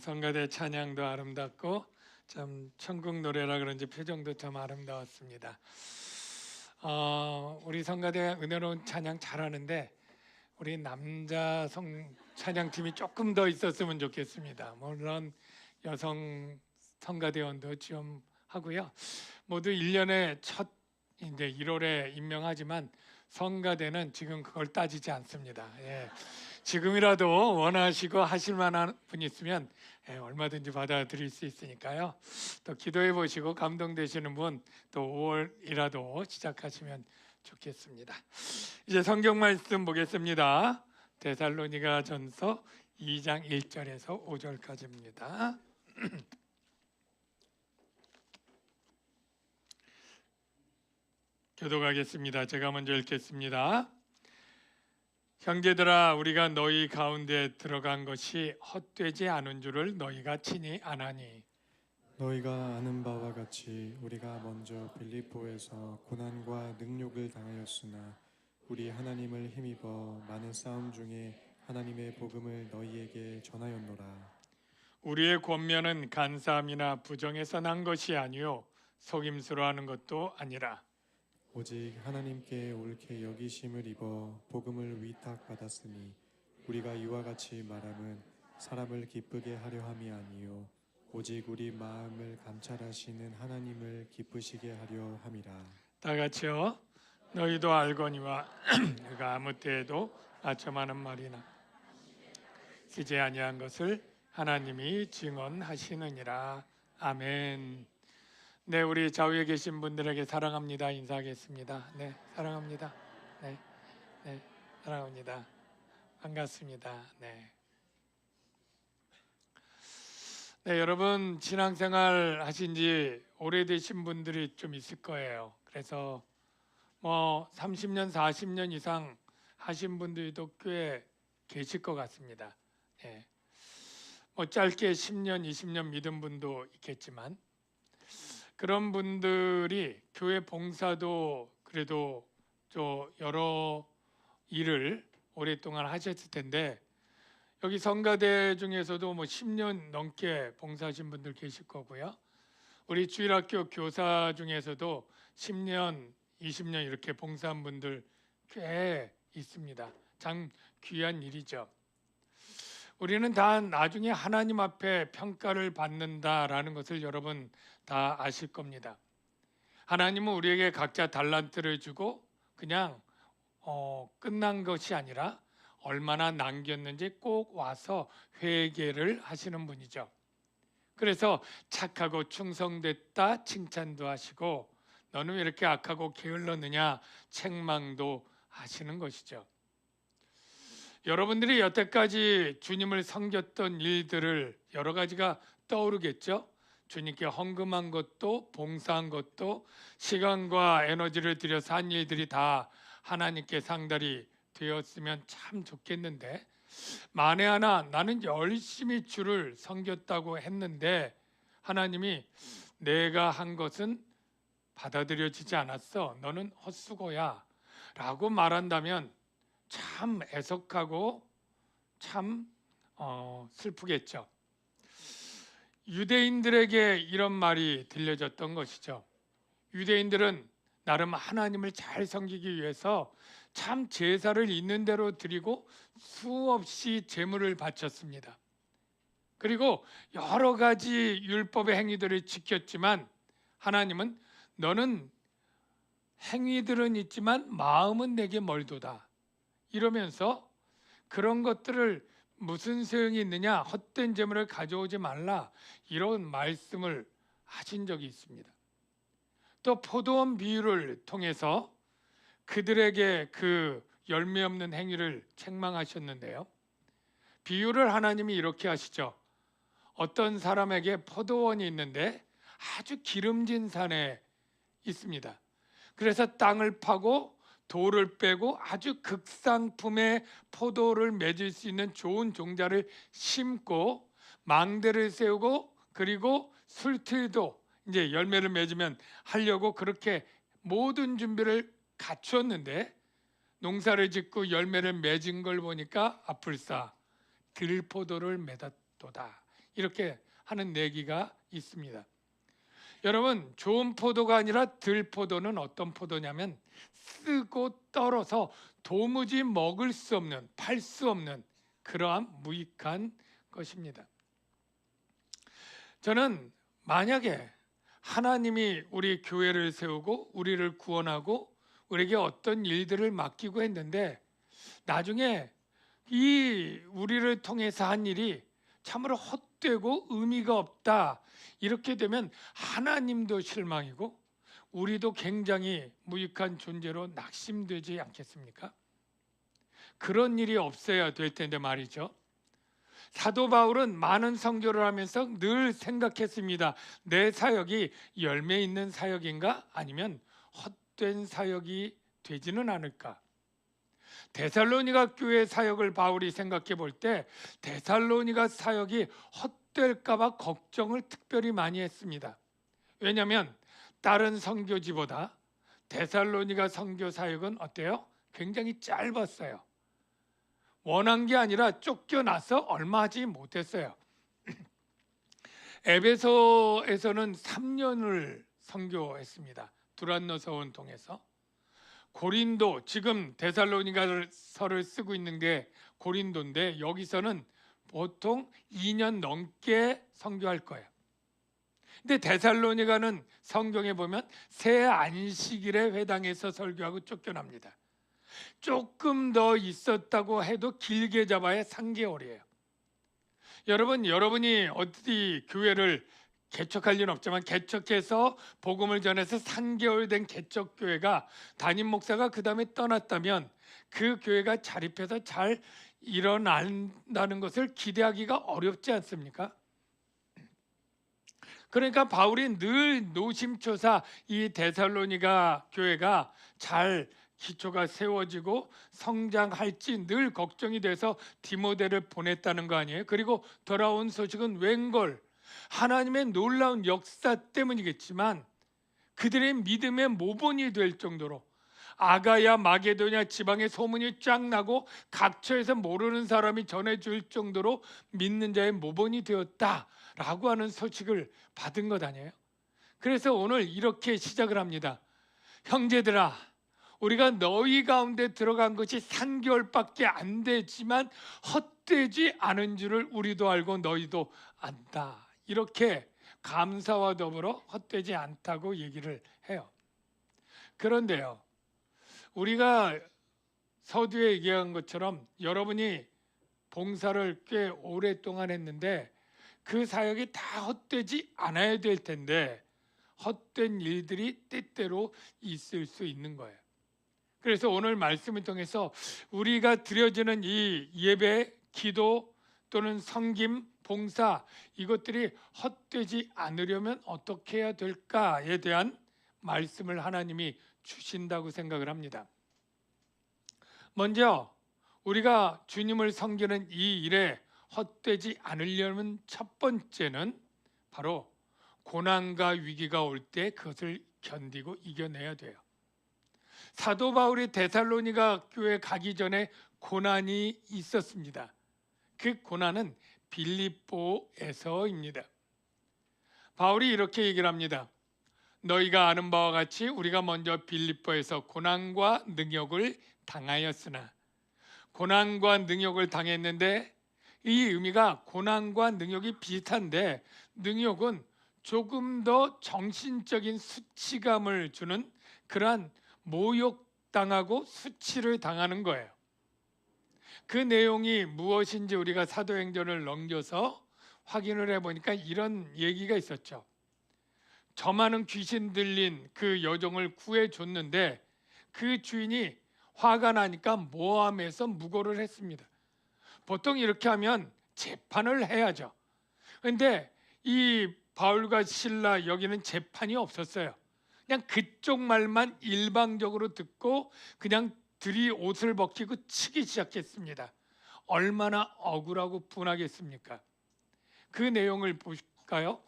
성가대 찬양도 아름답고 참 천국 노래라 그런지 표정도 참 아름다웠습니다. 우리 성가대 은혜로운 찬양 잘하는데 우리 남자 찬양팀이 조금 더 있었으면 좋겠습니다. 물론 여성 성가대원도 지원하고요. 모두 1년에 첫 이제 1월에 임명하지만 성가대는 지금 그걸 따지지 않습니다. 지금이라도 원하시고 하실 만한 분 있으면 얼마든지 받아들일 수 있으니까요. 또 기도해 보시고 감동되시는 분 또 5월이라도 시작하시면 좋겠습니다. 이제 성경 말씀 보겠습니다. 데살로니가 전서 2장 1절에서 5절까지입니다. 교독하겠습니다. 제가 먼저 읽겠습니다. 형제들아, 우리가 너희 가운데 들어간 것이 헛되지 않은 줄을 너희가 친히 아나니 너희가 아는 바와 같이 우리가 먼저 빌립보에서 고난과 능욕을 당하였으나 우리 하나님을 힘입어 많은 싸움 중에 하나님의 복음을 너희에게 전하였노라. 우리의 권면은 간사함이나 부정에서 난 것이 아니요 속임수로 하는 것도 아니라 오직 하나님께 옳게 여기심을 입어 복음을 위탁받았으니 우리가 이와 같이 말함은 사람을 기쁘게 하려 함이 아니요 오직 우리 마음을 감찰하시는 하나님을 기쁘시게 하려 함이라. 다 같이요. 너희도 알거니와 그가 아무 때에도 아첨하는 말이나 쓰지 아니한 것을 하나님이 증언하시느니라. 아멘. 네, 우리 좌우에 계신 분들에게 사랑합니다 인사하겠습니다. 네, 사랑합니다. 네, 사랑합니다. 반갑습니다. 네, 여러분 신앙생활 하신 지 오래되신 분들이 좀 있을 거예요. 그래서 뭐 30년, 40년 이상 하신 분들도 꽤 계실 것 같습니다. 네. 뭐 짧게 10년, 20년 믿은 분도 있겠지만 그런 분들이 교회 봉사도 그래도 또 여러 일을 오랫동안 하셨을 텐데 여기 성가대 중에서도 뭐 10년 넘게 봉사하신 분들 계실 거고요. 우리 주일학교 교사 중에서도 10년, 20년 이렇게 봉사한 분들 꽤 있습니다. 참 귀한 일이죠. 우리는 다 나중에 하나님 앞에 평가를 받는다라는 것을 여러분 다 아실 겁니다. 하나님은 우리에게 각자 달란트를 주고 그냥 끝난 것이 아니라 얼마나 남겼는지 꼭 와서 회개를 하시는 분이죠. 그래서 착하고 충성됐다 칭찬도 하시고 너는 왜 이렇게 악하고 게을렀느냐 책망도 하시는 것이죠. 여러분들이 여태까지 주님을 섬겼던 일들을 여러 가지가 떠오르겠죠. 주님께 헌금한 것도 봉사한 것도 시간과 에너지를 들여서 한 일들이 다 하나님께 상달이 되었으면 참 좋겠는데 만에 하나 나는 열심히 주를 섬겼다고 했는데 하나님이 내가 한 것은 받아들여지지 않았어. 너는 헛수고야 라고 말한다면 참 애석하고 참 슬프겠죠. 유대인들에게 이런 말이 들려졌던 것이죠. 유대인들은 나름 하나님을 잘 섬기기 위해서 참 제사를 있는 대로 드리고 수없이 제물을 바쳤습니다. 그리고 여러 가지 율법의 행위들을 지켰지만 하나님은 너는 행위들은 있지만 마음은 내게 멀도다 이러면서 그런 것들을 무슨 소용이 있느냐 헛된 제물을 가져오지 말라 이런 말씀을 하신 적이 있습니다. 또 포도원 비유를 통해서 그들에게 그 열매 없는 행위를 책망하셨는데요. 비유를 하나님이 이렇게 하시죠. 어떤 사람에게 포도원이 있는데 아주 기름진 산에 있습니다. 그래서 땅을 파고 돌을 빼고 아주 극상품의 포도를 맺을 수 있는 좋은 종자를 심고 망대를 세우고 그리고 술틀도 이제 열매를 맺으면 하려고 그렇게 모든 준비를 갖추었는데 농사를 짓고 열매를 맺은 걸 보니까 아플싸 들포도를 맺었도다 이렇게 하는 내기가 있습니다. 여러분 좋은 포도가 아니라 들포도는 어떤 포도냐면 쓰고 떨어서 도무지 먹을 수 없는 팔 수 없는 그러한 무익한 것입니다. 저는 만약에 하나님이 우리 교회를 세우고 우리를 구원하고 우리에게 어떤 일들을 맡기고 했는데 나중에 이 우리를 통해서 한 일이 참으로 헛되고 의미가 없다 이렇게 되면 하나님도 실망이고 우리도 굉장히 무익한 존재로 낙심되지 않겠습니까? 그런 일이 없어야 될 텐데 말이죠. 사도 바울은 많은 선교를 하면서 늘 생각했습니다. 내 사역이 열매 있는 사역인가 아니면 헛된 사역이 되지는 않을까. 데살로니가 교회 사역을 바울이 생각해 볼 때 데살로니가 사역이 헛될까 봐 걱정을 특별히 많이 했습니다. 왜냐하면 다른 선교지보다 데살로니가 선교 사역은 어때요? 굉장히 짧았어요. 원한 게 아니라 쫓겨나서 얼마 하지 못했어요. 에베소에서는 3년을 선교했습니다. 두란노서원 통해서. 고린도, 지금 데살로니가서를 쓰고 있는 게 고린도인데 여기서는 보통 2년 넘게 선교할 거예요. 근데 데살로니가는 성경에 보면 새 안식일에 회당에서 설교하고 쫓겨납니다. 조금 더 있었다고 해도 길게 잡아야 3개월이에요. 여러분이 어디 교회를 개척할 리는 없지만 개척해서 복음을 전해서 3개월 된 개척교회가 담임 목사가 그 다음에 떠났다면 그 교회가 자립해서 잘 일어난다는 것을 기대하기가 어렵지 않습니까? 그러니까 바울이 늘 노심초사 이 데살로니가 교회가 잘 기초가 세워지고 성장할지 늘 걱정이 돼서 디모데를 보냈다는 거 아니에요? 그리고 돌아온 소식은 웬걸 하나님의 놀라운 역사 때문이겠지만 그들의 믿음의 모본이 될 정도로 아가야 마게도냐 지방에 소문이 쫙 나고 각처에서 모르는 사람이 전해줄 정도로 믿는 자의 모본이 되었다라고 하는 소식을 받은 것 아니에요? 그래서 오늘 이렇게 시작을 합니다. 형제들아, 우리가 너희 가운데 들어간 것이 3개월밖에 안 되지만 헛되지 않은 줄을 우리도 알고 너희도 안다. 이렇게 감사와 더불어 헛되지 않다고 얘기를 해요. 그런데요, 우리가 서두에 얘기한 것처럼 여러분이 봉사를 꽤 오랫동안 했는데 그 사역이 다 헛되지 않아야 될 텐데 헛된 일들이 때때로 있을 수 있는 거예요. 그래서 오늘 말씀을 통해서 우리가 드려지는 이 예배, 기도 또는 섬김, 봉사 이것들이 헛되지 않으려면 어떻게 해야 될까에 대한 말씀을 하나님이 주신다고 생각을 합니다. 먼저 우리가 주님을 섬기는 이 일에 헛되지 않으려면 첫 번째는 바로 고난과 위기가 올 때 그것을 견디고 이겨내야 돼요. 사도 바울이 데살로니가 교회 가기 전에 고난이 있었습니다. 그 고난은 빌립보에서입니다. 바울이 이렇게 얘기를 합니다. 너희가 아는 바와 같이 우리가 먼저 빌립보에서 고난과 능욕을 당하였으나 고난과 능욕을 당했는데 이 의미가 고난과 능욕이 비슷한데 능욕은 조금 더 정신적인 수치감을 주는 그러한 모욕당하고 수치를 당하는 거예요. 그 내용이 무엇인지 우리가 사도행전을 넘겨서 확인을 해보니까 이런 얘기가 있었죠. 저 많은 귀신 들린 그 여종을 구해줬는데 그 주인이 화가 나니까 모함해서 무고를 했습니다. 보통 이렇게 하면 재판을 해야죠. 그런데 이 바울과 실라 여기는 재판이 없었어요. 그냥 그쪽 말만 일방적으로 듣고 그냥 들이 옷을 벗기고 치기 시작했습니다. 얼마나 억울하고 분하겠습니까? 그 내용을 볼까요?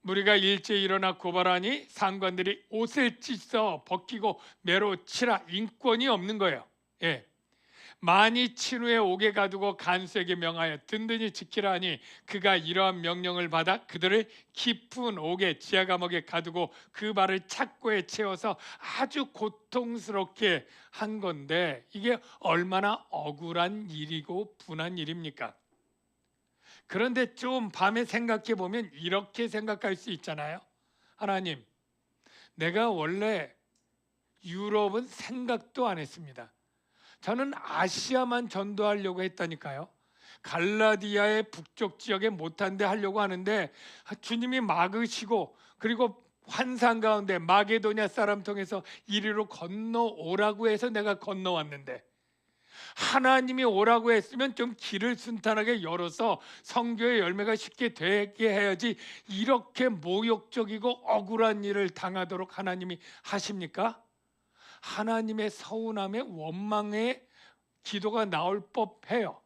무리가 일제히 일어나 고발하니 상관들이 옷을 찢어 벗기고 매로 치라. 인권이 없는 거예요. 예. 많이 친 후에 옥에 가두고 간수에게 명하여 든든히 지키라 하니 그가 이러한 명령을 받아 그들을 깊은 옥에 지하 감옥에 가두고 그 발을 착고에 채워서 아주 고통스럽게 한 건데 이게 얼마나 억울한 일이고 분한 일입니까? 그런데 좀 밤에 생각해 보면 이렇게 생각할 수 있잖아요. 하나님, 내가 원래 유럽은 생각도 안 했습니다. 저는 아시아만 전도하려고 했다니까요. 갈라디아의 북쪽 지역에 못한데 하려고 하는데 주님이 막으시고 그리고 환상 가운데 마게도냐 사람 통해서 이리로 건너오라고 해서 내가 건너왔는데 하나님이 오라고 했으면 좀 길을 순탄하게 열어서 선교의 열매가 쉽게 되게 해야지 이렇게 모욕적이고 억울한 일을 당하도록 하나님이 하십니까? 하나님의 서운함에 원망에 기도가 나올 법해요.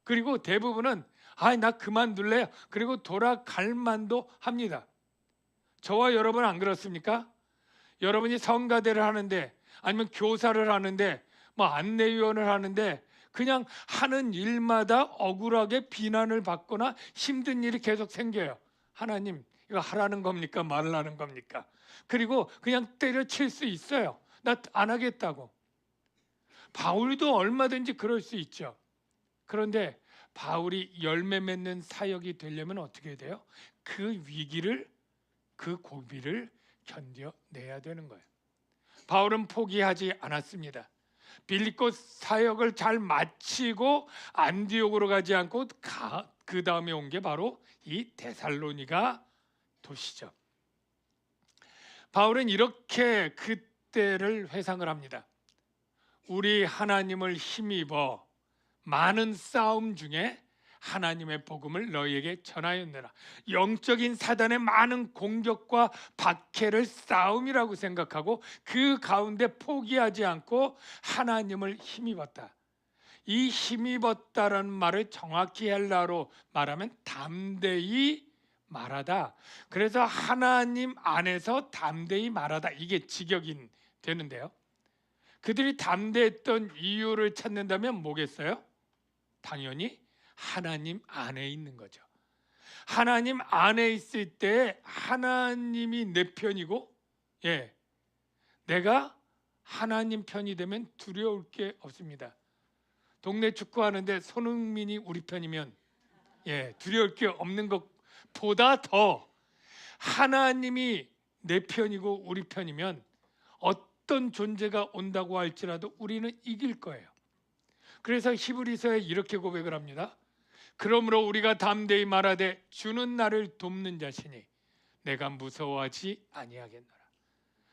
그리고 대부분은 나 그만둘래요. 그리고 돌아갈 만도 합니다. 저와 여러분 안 그렇습니까? 여러분이 성가대를 하는데 아니면 교사를 하는데 뭐 안내위원을 하는데 그냥 하는 일마다 억울하게 비난을 받거나 힘든 일이 계속 생겨요. 하나님 이거 하라는 겁니까? 말라는 겁니까? 그리고 그냥 때려칠 수 있어요. 나 안 하겠다고. 바울도 얼마든지 그럴 수 있죠. 그런데 바울이 열매 맺는 사역이 되려면 어떻게 돼요? 그 위기를, 그 고비를 견뎌내야 되는 거예요. 바울은 포기하지 않았습니다. 빌립보 사역을 잘 마치고 안디옥으로 가지 않고 그 다음에 온 게 바로 이 데살로니가 도시죠. 바울은 이렇게 그때를 회상을 합니다. 우리 하나님을 힘입어 많은 싸움 중에 하나님의 복음을 너희에게 전하였느라. 영적인 사단의 많은 공격과 박해를 싸움이라고 생각하고 그 가운데 포기하지 않고 하나님을 힘입었다. 이 힘입었다라는 말을 정확히 헬라어로 말하면 담대히 말하다. 그래서 하나님 안에서 담대히 말하다. 이게 직역이 되는데요. 그들이 담대했던 이유를 찾는다면 뭐겠어요? 당연히 하나님 안에 있는 거죠. 하나님 안에 있을 때 하나님이 내 편이고, 내가 하나님 편이 되면 두려울 게 없습니다. 동네 축구하는데 손흥민이 우리 편이면 두려울 게 없는 것보다 더 하나님이 내 편이고 우리 편이면 어떤 존재가 온다고 할지라도 우리는 이길 거예요. 그래서 히브리서에 이렇게 고백을 합니다. 그러므로 우리가 담대히 말하되 주는 나를 돕는 자시니 내가 무서워하지 아니하겠노라.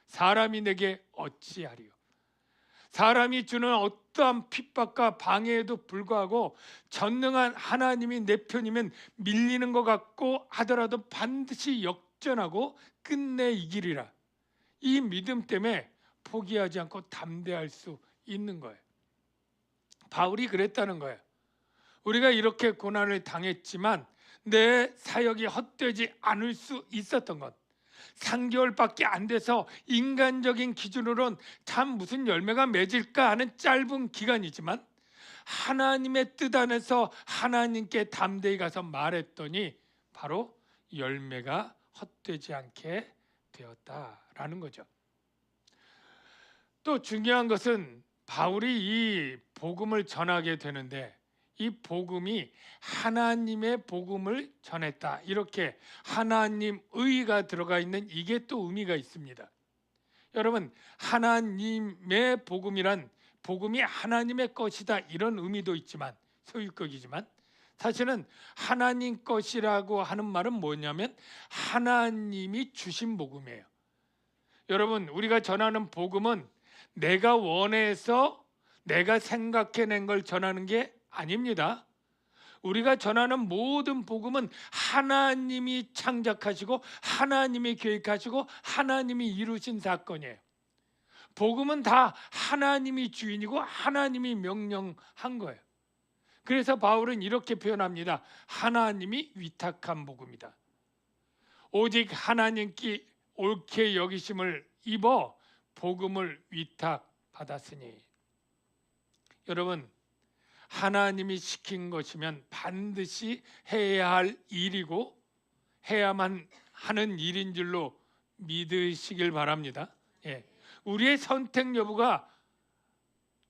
사람이 내게 어찌하리요. 사람이 주는 어떠한 핍박과 방해에도 불구하고 전능한 하나님이 내 편이면 밀리는 것 같고 하더라도 반드시 역전하고 끝내 이기리라. 이 믿음 때문에 포기하지 않고 담대할 수 있는 거예요. 바울이 그랬다는 거예요. 우리가 이렇게 고난을 당했지만 내 사역이 헛되지 않을 수 있었던 것. 3개월밖에 안 돼서 인간적인 기준으로는 참 무슨 열매가 맺을까 하는 짧은 기간이지만 하나님의 뜻 안에서 하나님께 담대히 가서 말했더니 바로 열매가 헛되지 않게 되었다라는 거죠. 또 중요한 것은 바울이 이 복음을 전하게 되는데 이 복음이 하나님의 복음을 전했다. 이렇게 하나님의가 들어가 있는 이게 또 의미가 있습니다. 여러분, 하나님의 복음이란 복음이 하나님의 것이다 이런 의미도 있지만 소유격이지만 사실은 하나님 것이라고 하는 말은 뭐냐면 하나님이 주신 복음이에요. 여러분, 우리가 전하는 복음은 내가 원해서 내가 생각해낸 걸 전하는 게 아닙니다. 우리가 전하는 모든 복음은 하나님이 창작하시고 하나님이 계획하시고 하나님이 이루신 사건이에요. 복음은 다 하나님이 주인이고 하나님이 명령한 거예요. 그래서 바울은 이렇게 표현합니다. 하나님이 위탁한 복음이다. 오직 하나님께 옳게 여기심을 입어 복음을 위탁받았으니. 여러분, 하나님이 시킨 것이면 반드시 해야 할 일이고 해야만 하는 일인 줄로 믿으시길 바랍니다. 우리의 선택 여부가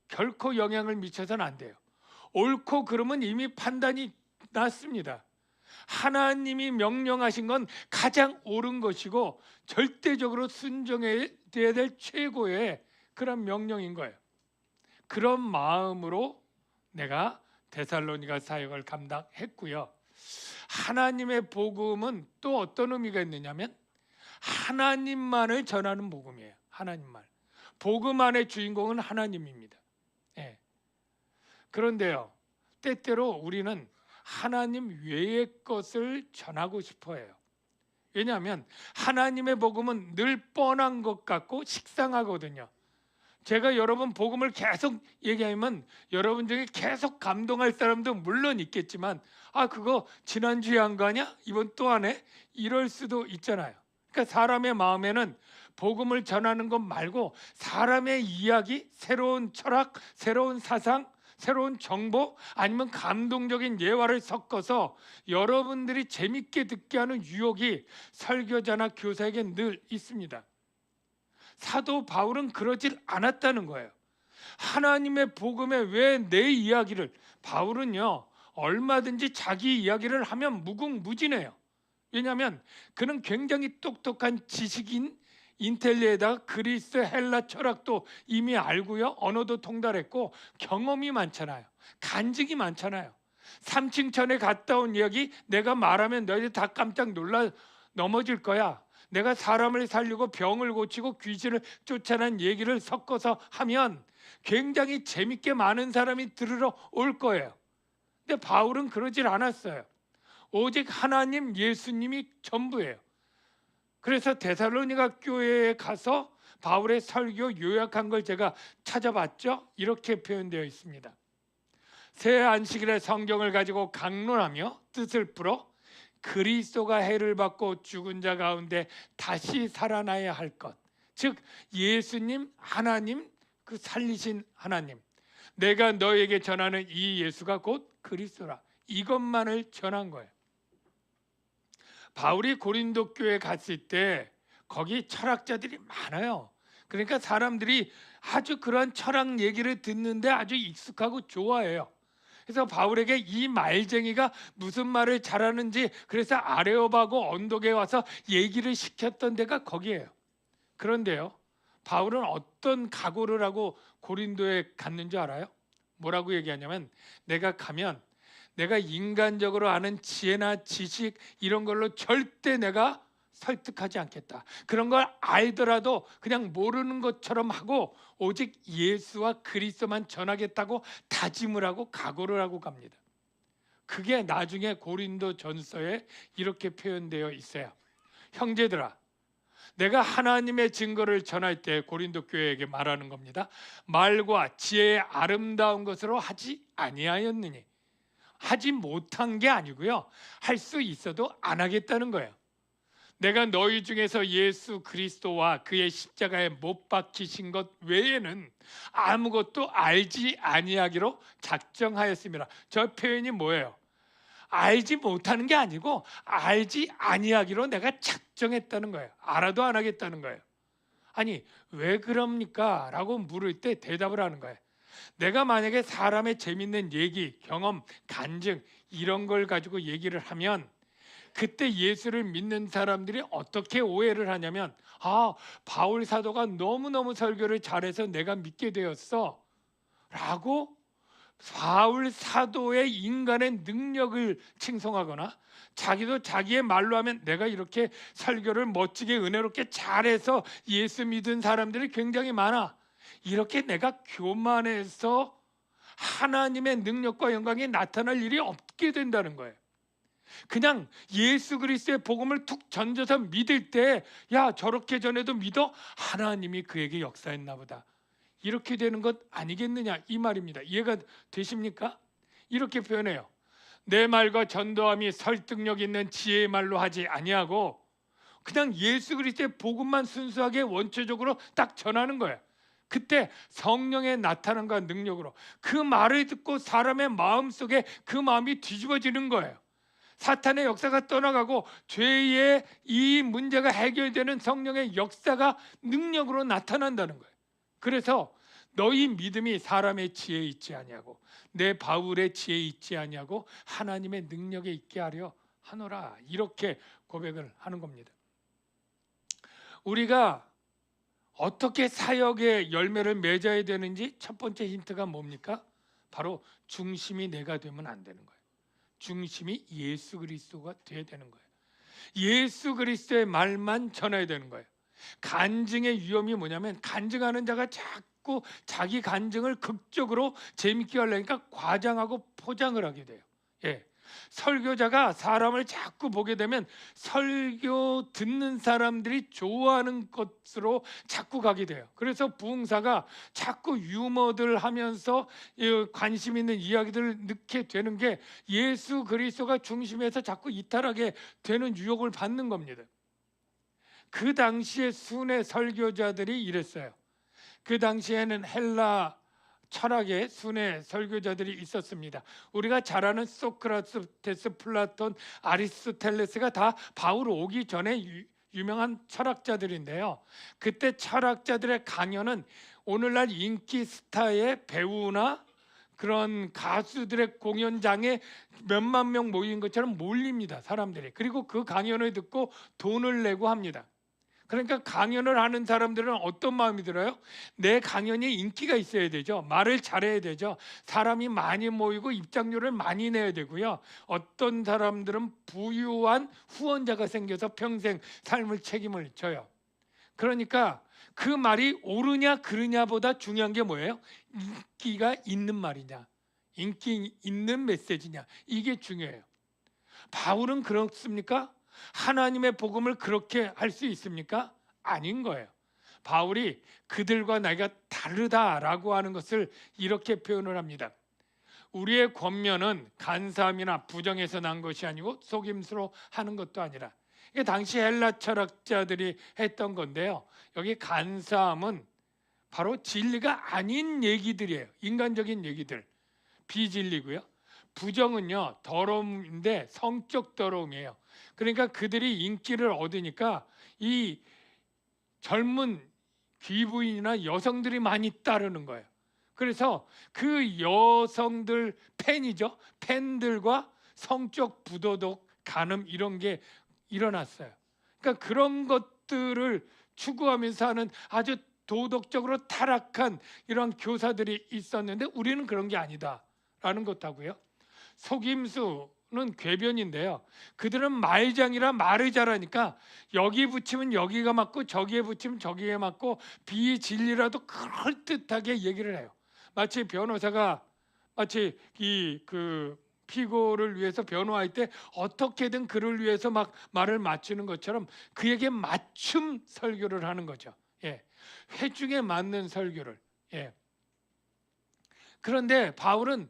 결코 영향을 미쳐서는 안 돼요. 옳고 그름은 이미 판단이 났습니다. 하나님이 명령하신 건 가장 옳은 것이고 절대적으로 순종해야 될 최고의 그런 명령인 거예요. 그런 마음으로 내가 데살로니가 사역을 감당했고요. 하나님의 복음은 또 어떤 의미가 있느냐면 하나님만을 전하는 복음이에요. 하나님만. 복음 안의 주인공은 하나님입니다. 그런데요, 때때로 우리는 하나님 외의 것을 전하고 싶어 해요. 왜냐하면 하나님의 복음은 늘 뻔한 것 같고 식상하거든요. 제가 여러분 복음을 계속 얘기하면 여러분 중에 계속 감동할 사람도 물론 있겠지만 그거 지난주에 한 거 아니야? 이번 또 하네? 이럴 수도 있잖아요. 그러니까 사람의 마음에는 복음을 전하는 것 말고 사람의 이야기, 새로운 철학, 새로운 사상, 새로운 정보 아니면 감동적인 예화를 섞어서 여러분들이 재밌게 듣게 하는 유혹이 설교자나 교사에게 늘 있습니다. 사도 바울은 그러질 않았다는 거예요. 하나님의 복음에 왜 내 이야기를, 바울은요 얼마든지 자기 이야기를 하면 무궁무진해요. 왜냐하면 그는 굉장히 똑똑한 지식인, 인텔리에다가 그리스 헬라 철학도 이미 알고요, 언어도 통달했고 경험이 많잖아요. 간증이 많잖아요. 3층 천에 갔다 온 이야기 내가 말하면 너희들 다 깜짝 놀라 넘어질 거야. 내가 사람을 살리고 병을 고치고 귀신을 쫓아낸 얘기를 섞어서 하면 굉장히 재밌게 많은 사람이 들으러 올 거예요. 근데 바울은 그러질 않았어요. 오직 하나님, 예수님이 전부예요. 그래서 데살로니가 교회에 가서 바울의 설교 요약한 걸 제가 찾아봤죠. 이렇게 표현되어 있습니다. 새 안식일에 성경을 가지고 강론하며 뜻을 풀어 그리스도가 해를 받고 죽은 자 가운데 다시 살아나야 할 것, 즉 예수님, 하나님, 그 살리신 하나님, 내가 너에게 전하는 이 예수가 곧 그리스도라, 이것만을 전한 거예요. 바울이 고린도 교회에 갔을 때 거기 철학자들이 많아요. 그러니까 사람들이 아주 그런 철학 얘기를 듣는데 아주 익숙하고 좋아해요. 그래서 바울에게 이 말쟁이가 무슨 말을 잘하는지 그래서 아레오바고 언덕에 와서 얘기를 시켰던 데가 거기예요. 그런데요, 바울은 어떤 각오를 하고 고린도에 갔는지 알아요? 뭐라고 얘기하냐면, 내가 가면 내가 인간적으로 아는 지혜나 지식 이런 걸로 절대 내가 설득하지 않겠다. 그런 걸 알더라도 그냥 모르는 것처럼 하고 오직 예수와 그리스도만 전하겠다고 다짐을 하고 각오를 하고 갑니다. 그게 나중에 고린도 전서에 이렇게 표현되어 있어요. 형제들아, 내가 하나님의 증거를 전할 때, 고린도 교회에게 말하는 겁니다, 말과 지혜의 아름다운 것으로 하지 아니하였느니. 하지 못한 게 아니고요, 할 수 있어도 안 하겠다는 거예요. 내가 너희 중에서 예수 그리스도와 그의 십자가에 못 박히신 것 외에는 아무것도 알지 아니하기로 작정하였습니다. 저 표현이 뭐예요? 알지 못하는 게 아니고 알지 아니하기로 내가 작정했다는 거예요. 알아도 안 하겠다는 거예요. 아니, 왜 그럽니까? 라고 물을 때 대답을 하는 거예요. 내가 만약에 사람의 재밌는 얘기, 경험, 간증 이런 걸 가지고 얘기를 하면 그때 예수를 믿는 사람들이 어떻게 오해를 하냐면, 바울 사도가 너무너무 설교를 잘해서 내가 믿게 되었어 라고 바울 사도의 인간의 능력을 칭송하거나, 자기도 자기의 말로 하면 내가 이렇게 설교를 멋지게 은혜롭게 잘해서 예수 믿은 사람들이 굉장히 많아, 이렇게 내가 교만해서 하나님의 능력과 영광이 나타날 일이 없게 된다는 거예요. 그냥 예수 그리스도의 복음을 툭 던져서 믿을 때, 야 저렇게 전해도 믿어? 하나님이 그에게 역사했나 보다, 이렇게 되는 것 아니겠느냐, 이 말입니다. 이해가 되십니까? 이렇게 표현해요. 내 말과 전도함이 설득력 있는 지혜의 말로 하지 아니하고 그냥 예수 그리스도의 복음만 순수하게 원초적으로 딱 전하는 거예요. 그때 성령의 나타남과 능력으로 그 말을 듣고 사람의 마음속에 그 마음이 뒤집어지는 거예요. 사탄의 역사가 떠나가고 죄의 이 문제가 해결되는 성령의 역사가 능력으로 나타난다는 거예요. 그래서 너희 믿음이 사람의 지혜에 있지 아니하고 내 바울의 지혜에 있지 아니하고 하나님의 능력에 있게 하려 하노라, 이렇게 고백을 하는 겁니다. 우리가 어떻게 사역의 열매를 맺어야 되는지 첫 번째 힌트가 뭡니까? 바로 중심이 내가 되면 안 되는 거예요. 중심이 예수 그리스도가 돼야 되는 거예요. 예수 그리스도의 말만 전해야 되는 거예요. 간증의 위험이 뭐냐면, 간증하는 자가 자꾸 자기 간증을 극적으로 재밌게 하려니까 과장하고 포장을 하게 돼요. 설교자가 사람을 자꾸 보게 되면 설교 듣는 사람들이 좋아하는 것으로 자꾸 가게 돼요. 그래서 부흥사가 자꾸 유머들 하면서 관심 있는 이야기들을 넣게 되는 게 예수 그리스도가 중심에서 자꾸 이탈하게 되는 유혹을 받는 겁니다. 그 당시에 순회 설교자들이 이랬어요. 그 당시에는 헬라 철학의 순회 설교자들이 있었습니다. 우리가 잘 아는 소크라테스, 플라톤, 아리스토텔레스가 다 바울 오기 전에 유명한 철학자들인데요. 그때 철학자들의 강연은 오늘날 인기 스타의 배우나 그런 가수들의 공연장에 몇만 명 모인 것처럼 몰립니다, 사람들이. 그리고 그 강연을 듣고 돈을 내고 합니다. 그러니까 강연을 하는 사람들은 어떤 마음이 들어요? 내 강연이 인기가 있어야 되죠. 말을 잘해야 되죠. 사람이 많이 모이고 입장료를 많이 내야 되고요. 어떤 사람들은 부유한 후원자가 생겨서 평생 삶을 책임을 져요. 그러니까 그 말이 옳으냐 그르냐보다 중요한 게 뭐예요? 인기가 있는 말이냐, 인기 있는 메시지냐, 이게 중요해요. 바울은 그렇습니까? 하나님의 복음을 그렇게 할 수 있습니까? 아닌 거예요. 바울이 그들과 나이가 다르다라고 하는 것을 이렇게 표현을 합니다. 우리의 권면은 간사함이나 부정에서 난 것이 아니고 속임수로 하는 것도 아니라, 이게 당시 헬라 철학자들이 했던 건데요. 여기 간사함은 바로 진리가 아닌 얘기들이에요. 인간적인 얘기들, 비진리고요. 부정은요, 더러움인데 성적 더러움이에요. 그러니까 그들이 인기를 얻으니까 이 젊은 귀부인이나 여성들이 많이 따르는 거예요. 그래서 그 여성들 팬이죠. 팬들과 성적 부도덕, 간음 이런 게 일어났어요. 그러니까 그런 것들을 추구하면서 하는 아주 도덕적으로 타락한 이런 교사들이 있었는데 우리는 그런 게 아니다라는 것하고요. 속임수는 궤변인데요. 그들은 말장이라 말을 잘하니까 여기 붙이면 여기가 맞고 저기에 붙이면 저기에 맞고 비진리라도 그럴듯하게 얘기를 해요. 마치 변호사가 마치 그 피고를 위해서 변호할 때 어떻게든 그를 위해서 막 말을 맞추는 것처럼 그에게 맞춤 설교를 하는 거죠. 예, 회중에 맞는 설교를. 예. 그런데 바울은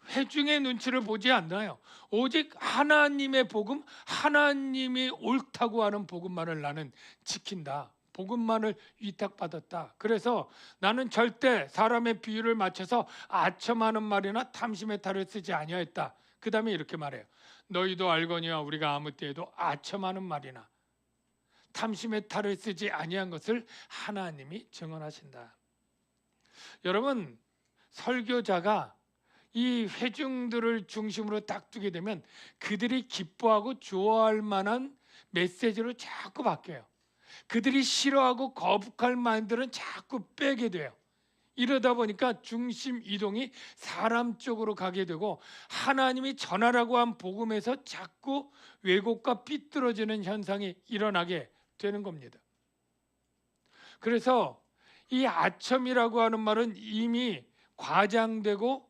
회중의 눈치를 보지 않나요? 오직 하나님의 복음, 하나님이 옳다고 하는 복음만을 나는 지킨다. 복음만을 위탁받았다. 그래서 나는 절대 사람의 비유를 맞춰서 아첨하는 말이나 탐심의 탈을 쓰지 아니하였다. 그 다음에 이렇게 말해요. 너희도 알거니와 우리가 아무 때에도 아첨하는 말이나 탐심의 탈을 쓰지 아니한 것을 하나님이 증언하신다. 여러분, 설교자가 이 회중들을 중심으로 딱 두게 되면 그들이 기뻐하고 좋아할 만한 메시지로 자꾸 바뀌어요. 그들이 싫어하고 거북할 말들은 자꾸 빼게 돼요. 이러다 보니까 중심 이동이 사람 쪽으로 가게 되고 하나님이 전하라고 한 복음에서 자꾸 왜곡과 삐뚤어지는 현상이 일어나게 되는 겁니다. 그래서 이 아첨이라고 하는 말은 이미 과장되고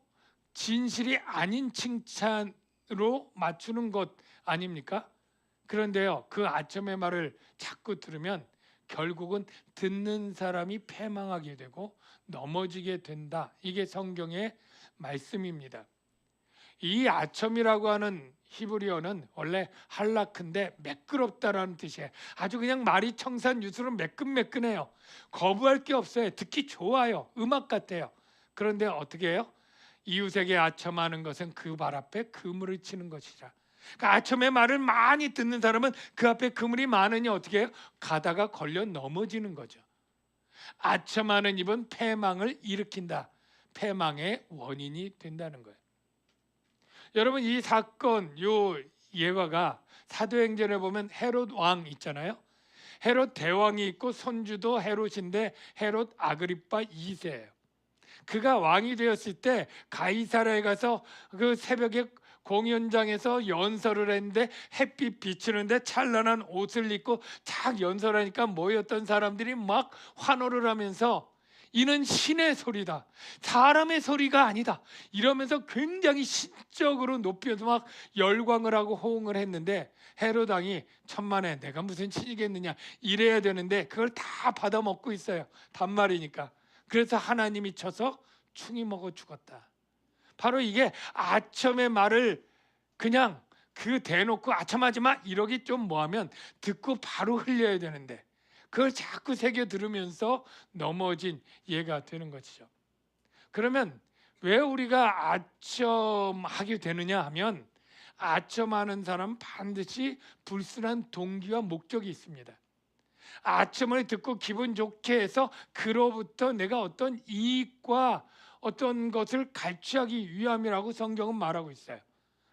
진실이 아닌 칭찬으로 맞추는 것 아닙니까? 그런데요, 그 아첨의 말을 자꾸 들으면 결국은 듣는 사람이 패망하게 되고 넘어지게 된다. 이게 성경의 말씀입니다. 이 아첨이라고 하는 히브리어는 원래 할라크인데 매끄럽다라는 뜻이에요. 아주 그냥 말이 청산유수로 매끈매끈해요. 거부할 게 없어요. 듣기 좋아요. 음악 같아요. 그런데 어떻게 해요? 이웃에게 아첨하는 것은 그 발 앞에 그물을 치는 것이라. 그러니까 아첨의 말을 많이 듣는 사람은 그 앞에 그물이 많으니 어떻게 해요? 가다가 걸려 넘어지는 거죠. 아첨하는 입은 패망을 일으킨다. 패망의 원인이 된다는 거예요. 여러분, 이 사건, 요 예화가 사도행전에 보면 헤롯 왕 있잖아요. 헤롯 대왕이 있고 손주도 헤롯인데 헤롯 아그리파 2세예요. 그가 왕이 되었을 때 가이사랴에 가서 그 새벽에 공연장에서 연설을 했는데 햇빛 비치는데 찬란한 옷을 입고 딱 연설하니까 모였던 사람들이 막 환호를 하면서 이는 신의 소리다. 사람의 소리가 아니다. 이러면서 굉장히 신적으로 높여서 막 열광을 하고 호응을 했는데 헤롯 왕이 천만에 내가 무슨 신이겠느냐 이래야 되는데 그걸 다 받아먹고 있어요. 단말이니까. 그래서 하나님이 쳐서 충이 먹어 죽었다. 바로 이게 아첨의 말을 그냥 그 대놓고 아첨하지 마 이러기 좀 뭐하면 듣고 바로 흘려야 되는데 그걸 자꾸 새겨 들으면서 넘어진 예가 되는 것이죠. 그러면 왜 우리가 아첨하게 되느냐 하면 아첨하는 사람은 반드시 불순한 동기와 목적이 있습니다. 아첨을 듣고 기분 좋게 해서 그로부터 내가 어떤 이익과 어떤 것을 갈취하기 위함이라고 성경은 말하고 있어요.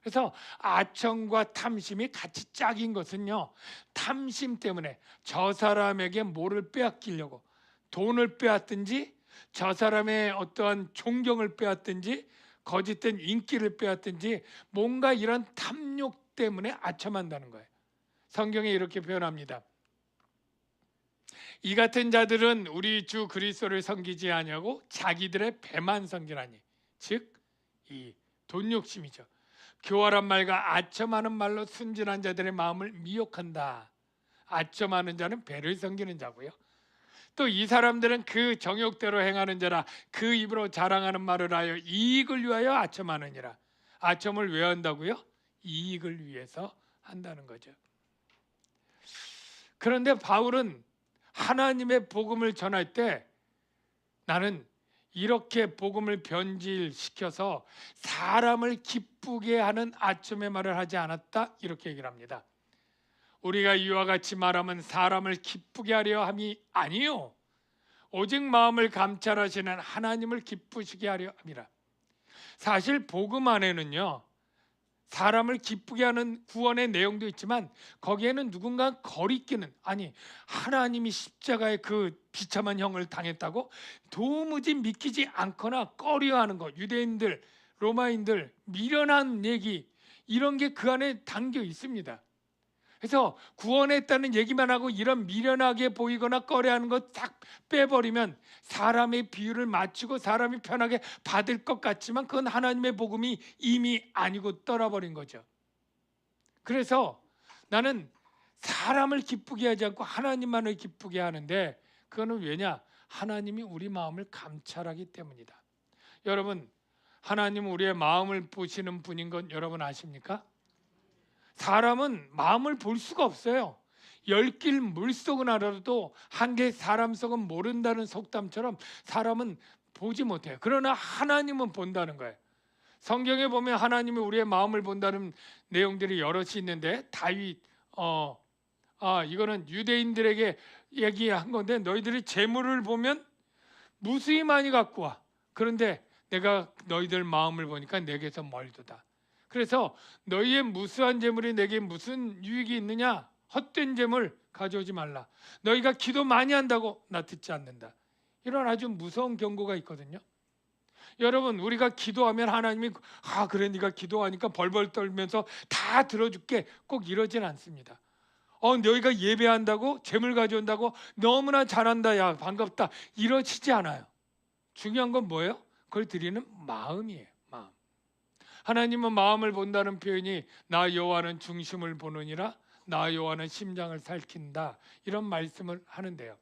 그래서 아첨과 탐심이 같이 짝인 것은요, 탐심 때문에 저 사람에게 뭐를 빼앗기려고 돈을 빼앗든지 저 사람의 어떠한 존경을 빼앗든지 거짓된 인기를 빼앗든지 뭔가 이런 탐욕 때문에 아첨한다는 거예요. 성경에 이렇게 표현합니다. 이 같은 자들은 우리 주 그리스도를 섬기지 아니하고 자기들의 배만 섬기라니, 즉 이 돈 욕심이죠. 교활한 말과 아첨하는 말로 순진한 자들의 마음을 미혹한다. 아첨하는 자는 배를 섬기는 자고요. 또 이 사람들은 그 정욕대로 행하는 자라 그 입으로 자랑하는 말을 하여 이익을 위하여 아첨하느니라. 아첨을 왜 한다고요? 이익을 위해서 한다는 거죠. 그런데 바울은 하나님의 복음을 전할 때 나는 이렇게 복음을 변질시켜서 사람을 기쁘게 하는 아첨의 말을 하지 않았다 이렇게 얘기를 합니다. 우리가 이와 같이 말하면 사람을 기쁘게 하려 함이 아니요 오직 마음을 감찰하시는 하나님을 기쁘시게 하려 함이라. 사실 복음 안에는요 사람을 기쁘게 하는 구원의 내용도 있지만 거기에는 누군가 거리끼는, 아니 하나님이 십자가의 그 비참한 형을 당했다고 도무지 믿기지 않거나 꺼려하는 것, 유대인들, 로마인들 미련한 얘기 이런 게 그 안에 담겨 있습니다. 그래서 구원했다는 얘기만 하고 이런 미련하게 보이거나 꺼려하는 것 싹 빼버리면 사람의 비유를 맞추고 사람이 편하게 받을 것 같지만 그건 하나님의 복음이 이미 아니고 떠나버린 거죠. 그래서 나는 사람을 기쁘게 하지 않고 하나님만을 기쁘게 하는데 그거는 왜냐? 하나님이 우리 마음을 감찰하기 때문이다. 여러분, 하나님은 우리의 마음을 보시는 분인 건 여러분 아십니까? 사람은 마음을 볼 수가 없어요. 열길 물속은 알아도 한개 사람 속은 모른다는 속담처럼 사람은 보지 못해요. 그러나 하나님은 본다는 거예요. 성경에 보면 하나님이 우리의 마음을 본다는 내용들이 여럿이 있는데 다윗 이거는 유대인들에게 얘기한 건데 너희들이 재물을 보면 무수히 많이 갖고 와. 그런데 내가 너희들 마음을 보니까 내게서 멀도다. 그래서 너희의 무수한 재물이 내게 무슨 유익이 있느냐? 헛된 재물 가져오지 말라. 너희가 기도 많이 한다고 나 듣지 않는다. 이런 아주 무서운 경고가 있거든요. 여러분, 우리가 기도하면 하나님이 그래 네가 기도하니까 벌벌 떨면서 다 들어줄게 꼭 이러진 않습니다. 너희가 예배한다고 재물 가져온다고 너무나 잘한다 야 반갑다 이러시지 않아요. 중요한 건 뭐예요? 그걸 드리는 마음이에요. 마음. 하나님은 마음을 본다는 표현이 나 여호와는 중심을 보느니라 나 여호와는 심장을 살핀다 이런 말씀을 하는데요.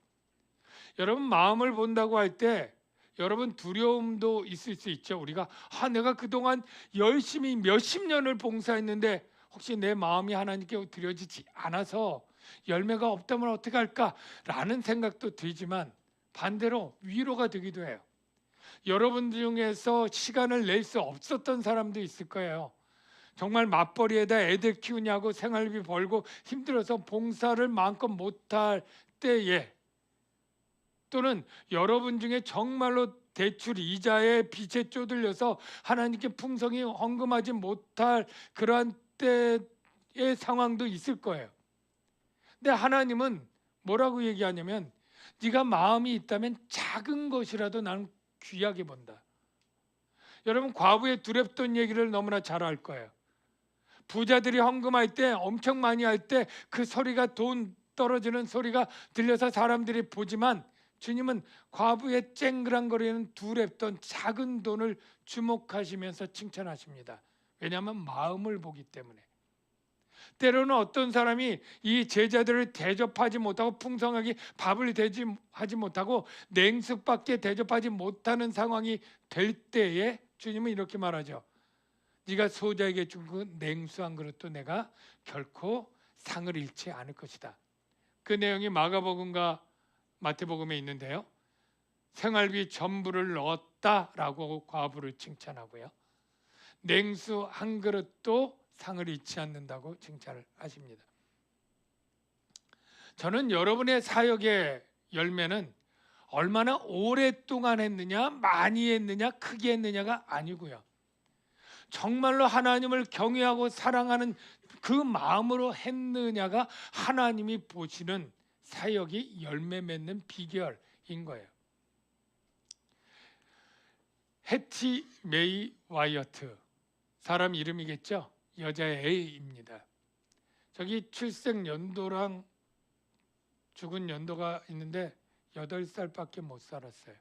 여러분 마음을 본다고 할 때 여러분 두려움도 있을 수 있죠. 우리가 내가 그동안 열심히 몇십 년을 봉사했는데 혹시 내 마음이 하나님께 드려지지 않아서 열매가 없다면 어떻게 할까라는 생각도 들지만 반대로 위로가 되기도 해요. 여러분 중에서 시간을 낼 수 없었던 사람도 있을 거예요. 정말 맞벌이에다 애들 키우냐고 생활비 벌고 힘들어서 봉사를 마음껏 못할 때에 또는 여러분 중에 정말로 대출 이자에 빚에 쪼들려서 하나님께 풍성히 헌금하지 못할 그러한 때의 상황도 있을 거예요. 근데 하나님은 뭐라고 얘기하냐면 네가 마음이 있다면 작은 것이라도 나는 귀하게 본다. 여러분 과부의 두렵던 얘기를 너무나 잘 알 거예요. 부자들이 헌금할 때 엄청 많이 할 때 그 소리가 돈 떨어지는 소리가 들려서 사람들이 보지만 주님은 과부의 쨍그랑거리는 두 랩돈 작은 돈을 주목하시면서 칭찬하십니다. 왜냐하면 마음을 보기 때문에. 때로는 어떤 사람이 이 제자들을 대접하지 못하고 풍성하게 밥을 대접하지 못하고 냉숙밖에 대접하지 못하는 상황이 될 때에 주님은 이렇게 말하죠. 네가 소자에게 준 그 냉수 한 그릇도 내가 결코 상을 잃지 않을 것이다. 그 내용이 마가복음과 마태복음에 있는데요. 생활비 전부를 넣었다라고 과부를 칭찬하고요. 냉수 한 그릇도 상을 잃지 않는다고 칭찬을 하십니다. 저는 여러분의 사역의 열매는 얼마나 오랫동안 했느냐, 많이 했느냐, 크게 했느냐가 아니고요. 정말로 하나님을 경외하고 사랑하는 그 마음으로 했느냐가 하나님이 보시는 사역이 열매 맺는 비결인 거예요. 해티 메이 와이어트, 사람 이름이겠죠? 여자의 A입니다. 저기 출생 연도랑 죽은 연도가 있는데 8살밖에 못 살았어요.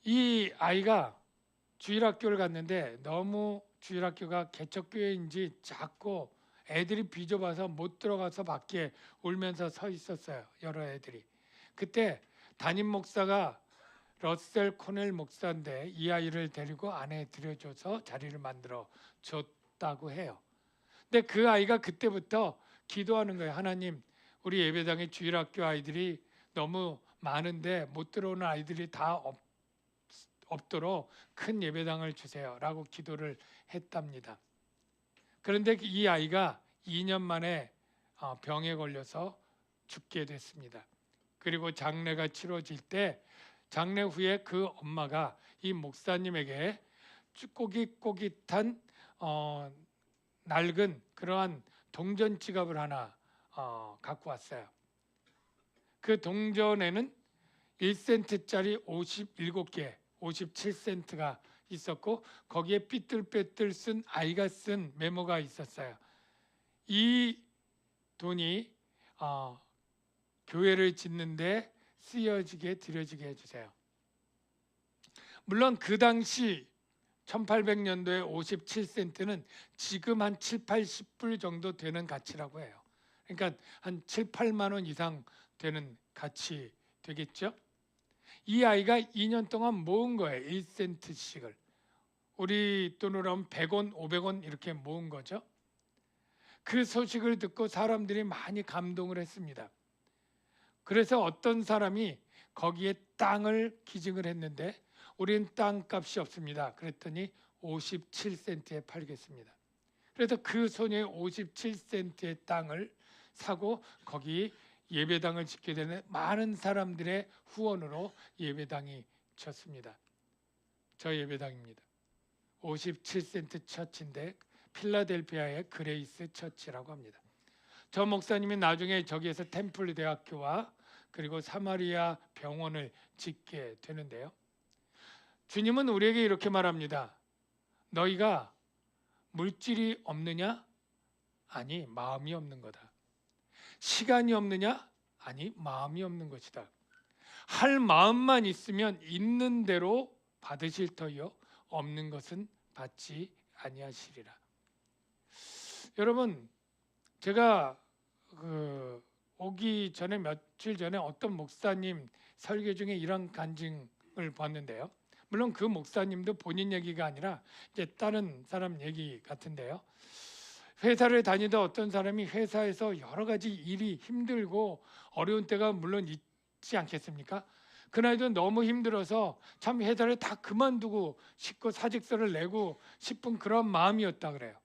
이 아이가 주일학교를 갔는데 너무 주일학교가 개척교회인지 작고 애들이 비좁아서 못 들어가서 밖에 울면서 서 있었어요. 여러 애들이. 그때 담임 목사가 러셀 코넬 목사인데 이 아이를 데리고 안에 들여줘서 자리를 만들어 줬다고 해요. 근데 그 아이가 그때부터 기도하는 거예요. 하나님, 우리 예배당에 주일학교 아이들이 너무 많은데 못 들어오는 아이들이 다 없도록 큰 예배당을 주세요 라고 기도를 했답니다. 그런데 이 아이가 2년 만에 병에 걸려서 죽게 됐습니다. 그리고 장례가 치러질 때 장례 후에 그 엄마가 이 목사님에게 꼬깃꼬깃한 낡은 그러한 동전 지갑을 하나 갖고 왔어요. 그 동전에는 1센트짜리 57개 57센트가 있었고 거기에 삐뚤빼뚤 쓴 아이가 쓴 메모가 있었어요. 이 돈이 교회를 짓는데 쓰여지게 드려지게 해주세요. 물론 그 당시 1800년도에 57센트는 지금 한 7, 80불 정도 되는 가치라고 해요. 그러니까 한 7, 8만 원 이상 되는 가치 되겠죠? 이 아이가 2년 동안 모은 거예요. 1센트씩을. 우리 돈으로 하면 100원, 500원 이렇게 모은 거죠. 그 소식을 듣고 사람들이 많이 감동을 했습니다. 그래서 어떤 사람이 거기에 땅을 기증을 했는데 우린 땅값이 없습니다. 그랬더니 57센트에 팔겠습니다. 그래서 그 소녀의 57센트의 땅을 사고 거기 예배당을 짓게 되는 많은 사람들의 후원으로 예배당이 졌습니다. 저 예배당입니다. 57센트 처치인데 필라델피아의 그레이스 처치라고 합니다. 저 목사님이 나중에 저기에서 템플 대학교와 그리고 사마리아 병원을 짓게 되는데요. 주님은 우리에게 이렇게 말합니다. 너희가 물질이 없느냐? 아니, 마음이 없는 거다. 시간이 없느냐? 아니, 마음이 없는 것이다. 할 마음만 있으면 있는 대로 받으실 터이요 없는 것은 받지 아니하시리라. 여러분, 제가 오기 전에 며칠 전에 어떤 목사님 설교 중에 이런 간증을 봤는데요. 물론 그 목사님도 본인 얘기가 아니라 이제 다른 사람 얘기 같은데요. 회사를 다니다 어떤 사람이 회사에서 여러 가지 일이 힘들고 어려운 때가 물론 있지 않겠습니까? 그날도 너무 힘들어서 참 회사를 다 그만두고 싶고 사직서를 내고 싶은 그런 마음이었다 그래요.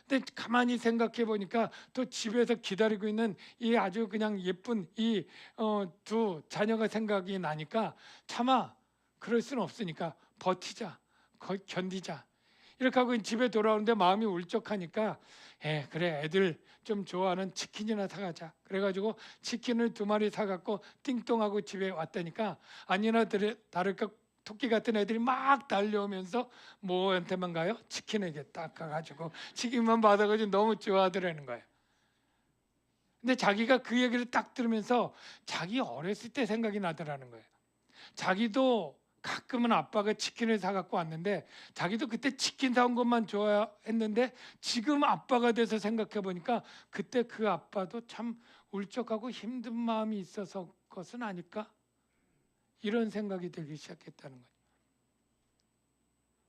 근데 가만히 생각해 보니까 또 집에서 기다리고 있는 이 아주 그냥 예쁜 이 두 자녀가 생각이 나니까 차마 그럴 수는 없으니까 버티자, 견디자. 이렇게 하고 집에 돌아오는데 마음이 울적하니까 그래 애들 좀 좋아하는 치킨이나 사가자. 그래가지고 치킨을 2마리 사갖고 띵동하고 집에 왔다니까 아니나 다를까 토끼 같은 애들이 막 달려오면서 뭐한테만 가요? 치킨에게 딱 가가지고 치킨만 받아가지고 너무 좋아하더라는 거예요. 근데 자기가 그 얘기를 딱 들으면서 자기 어렸을 때 생각이 나더라는 거예요. 자기도 가끔은 아빠가 치킨을 사갖고 왔는데 자기도 그때 치킨 사온 것만 좋아했는데 지금 아빠가 돼서 생각해 보니까 그때 그 아빠도 참 울적하고 힘든 마음이 있어서 것은 아닐까? 이런 생각이 들기 시작했다는 거예요.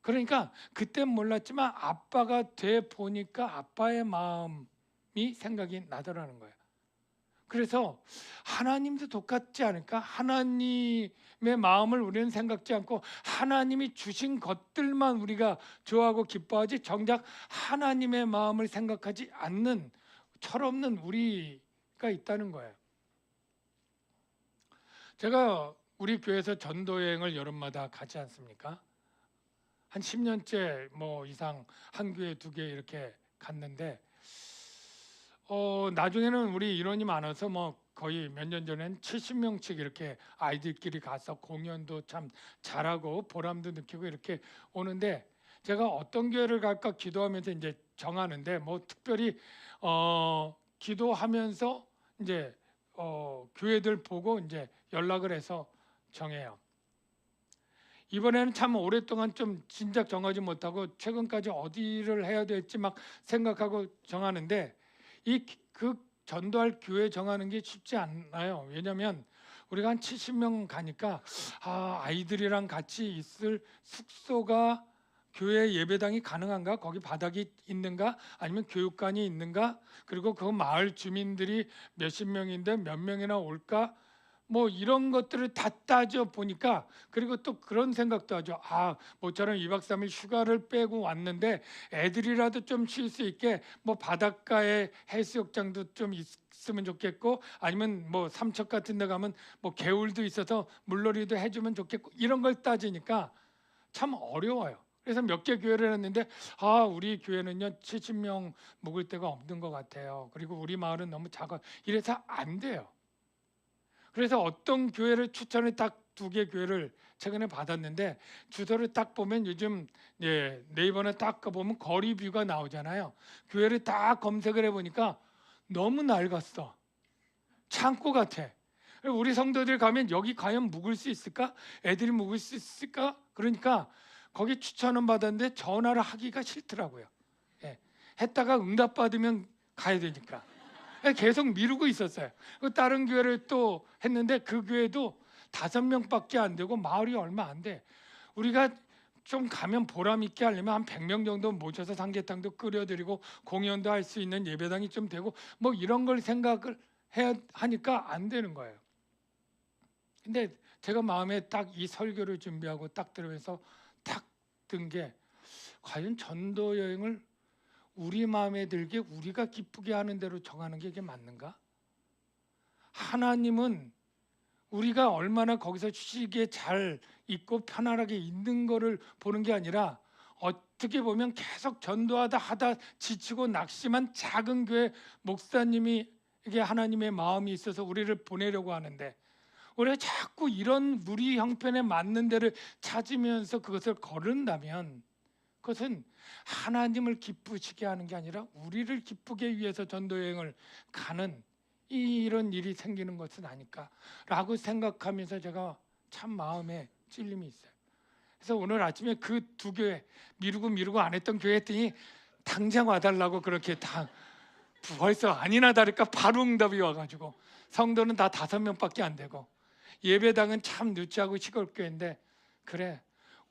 그러니까 그땐 몰랐지만 아빠가 돼 보니까 아빠의 마음이 생각이 나더라는 거예요. 그래서 하나님도 똑같지 않을까? 하나님의 마음을 우리는 생각지 않고 하나님이 주신 것들만 우리가 좋아하고 기뻐하지 정작 하나님의 마음을 생각하지 않는 철없는 우리가 있다는 거예요. 제가 우리 교회에서 전도여행을 여름마다 가지 않습니까? 한 10년째 뭐 이상 한 교회 두 교회 이렇게 갔는데 나중에는 우리 인원이 많아서 뭐 거의 몇 년 전엔 70명씩 이렇게 아이들끼리 가서 공연도 참 잘하고 보람도 느끼고 이렇게 오는데 제가 어떤 교회를 갈까 기도하면서 이제 정하는데 뭐 특별히 기도하면서 이제 교회들 보고 이제 연락을 해서 정해요. 이번에는 참 오랫동안 좀 진작 정하지 못하고 최근까지 어디를 해야 될지 막 생각하고 정하는데 그 전도할 교회 정하는 게 쉽지 않아요. 왜냐하면 우리가 한 70명 가니까 아이들이랑 같이 있을 숙소가 교회 예배당이 가능한가? 거기 바닥이 있는가? 아니면 교육관이 있는가? 그리고 그 마을 주민들이 몇십 명인데 몇 명이나 올까? 뭐 이런 것들을 다 따져 보니까 그리고 또 그런 생각도 하죠. 모처럼 2박 3일 휴가를 빼고 왔는데 애들이라도 좀 쉴 수 있게 뭐 바닷가에 해수욕장도 좀 있으면 좋겠고 아니면 뭐 삼척 같은 데 가면 뭐 개울도 있어서 물놀이도 해주면 좋겠고 이런 걸 따지니까 참 어려워요. 그래서 몇 개 교회를 했는데 우리 교회는요 70명 묵을 데가 없는 것 같아요. 그리고 우리 마을은 너무 작아. 이래서 안 돼요. 그래서 어떤 교회를 추천을 딱 2개 교회를 최근에 받았는데 주소를 딱 보면 요즘 네이버나 딱 보면 거리 뷰가 나오잖아요. 교회를 딱 검색을 해보니까 너무 낡았어. 창고 같아. 우리 성도들 가면 여기 과연 묵을 수 있을까? 애들이 묵을 수 있을까? 그러니까 거기 추천은 받았는데 전화를 하기가 싫더라고요. 했다가 응답 받으면 가야 되니까. 계속 미루고 있었어요. 다른 교회를 또 했는데 그 교회도 5명밖에 안 되고 마을이 얼마 안 돼. 우리가 좀 가면 보람 있게 하려면 한 100명 정도 모셔서 삼계탕도 끓여드리고 공연도 할 수 있는 예배당이 좀 되고 뭐 이런 걸 생각을 해야 하니까 안 되는 거예요. 근데 제가 마음에 딱 이 설교를 준비하고 딱 들으면서 딱 든 게 과연 전도 여행을 우리 마음에 들게 우리가 기쁘게 하는 대로 정하는 게 이게 맞는가? 하나님은 우리가 얼마나 거기서 쉬기에 잘 있고 편안하게 있는 거를 보는 게 아니라 어떻게 보면 계속 전도하다 지치고 낙심한 작은 교회 목사님이 이게 하나님의 마음이 있어서 우리를 보내려고 하는데 우리가 자꾸 이런 무리 형편에 맞는 데를 찾으면서 그것을 거른다면 그것은 하나님을 기쁘시게 하는 게 아니라 우리를 기쁘게 위해서 전도여행을 가는 이런 일이 생기는 것은 아닐까라고 생각하면서 제가 참 마음에 찔림이 있어요. 그래서 오늘 아침에 그 2교회 미루고 안 했던 교회 했더니 당장 와달라고 그렇게 다 벌써 아니나 다를까 바로 응답이 와가지고 성도는 다 5명밖에 안 되고 예배당은 참 누추하고 시골교회인데 그래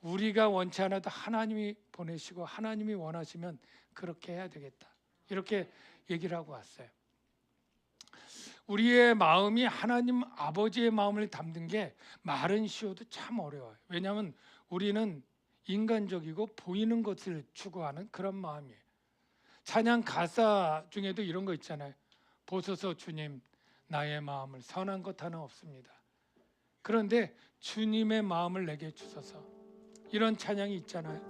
우리가 원치 않아도 하나님이 보내시고 하나님이 원하시면 그렇게 해야 되겠다 이렇게 얘기를 하고 왔어요. 우리의 마음이 하나님 아버지의 마음을 담는 게 말은 쉬워도 참 어려워요. 왜냐하면 우리는 인간적이고 보이는 것을 추구하는 그런 마음이에요. 찬양 가사 중에도 이런 거 있잖아요. 보소서 주님 나의 마음을 선한 것 하나 없습니다. 그런데 주님의 마음을 내게 주소서 이런 찬양이 있잖아요.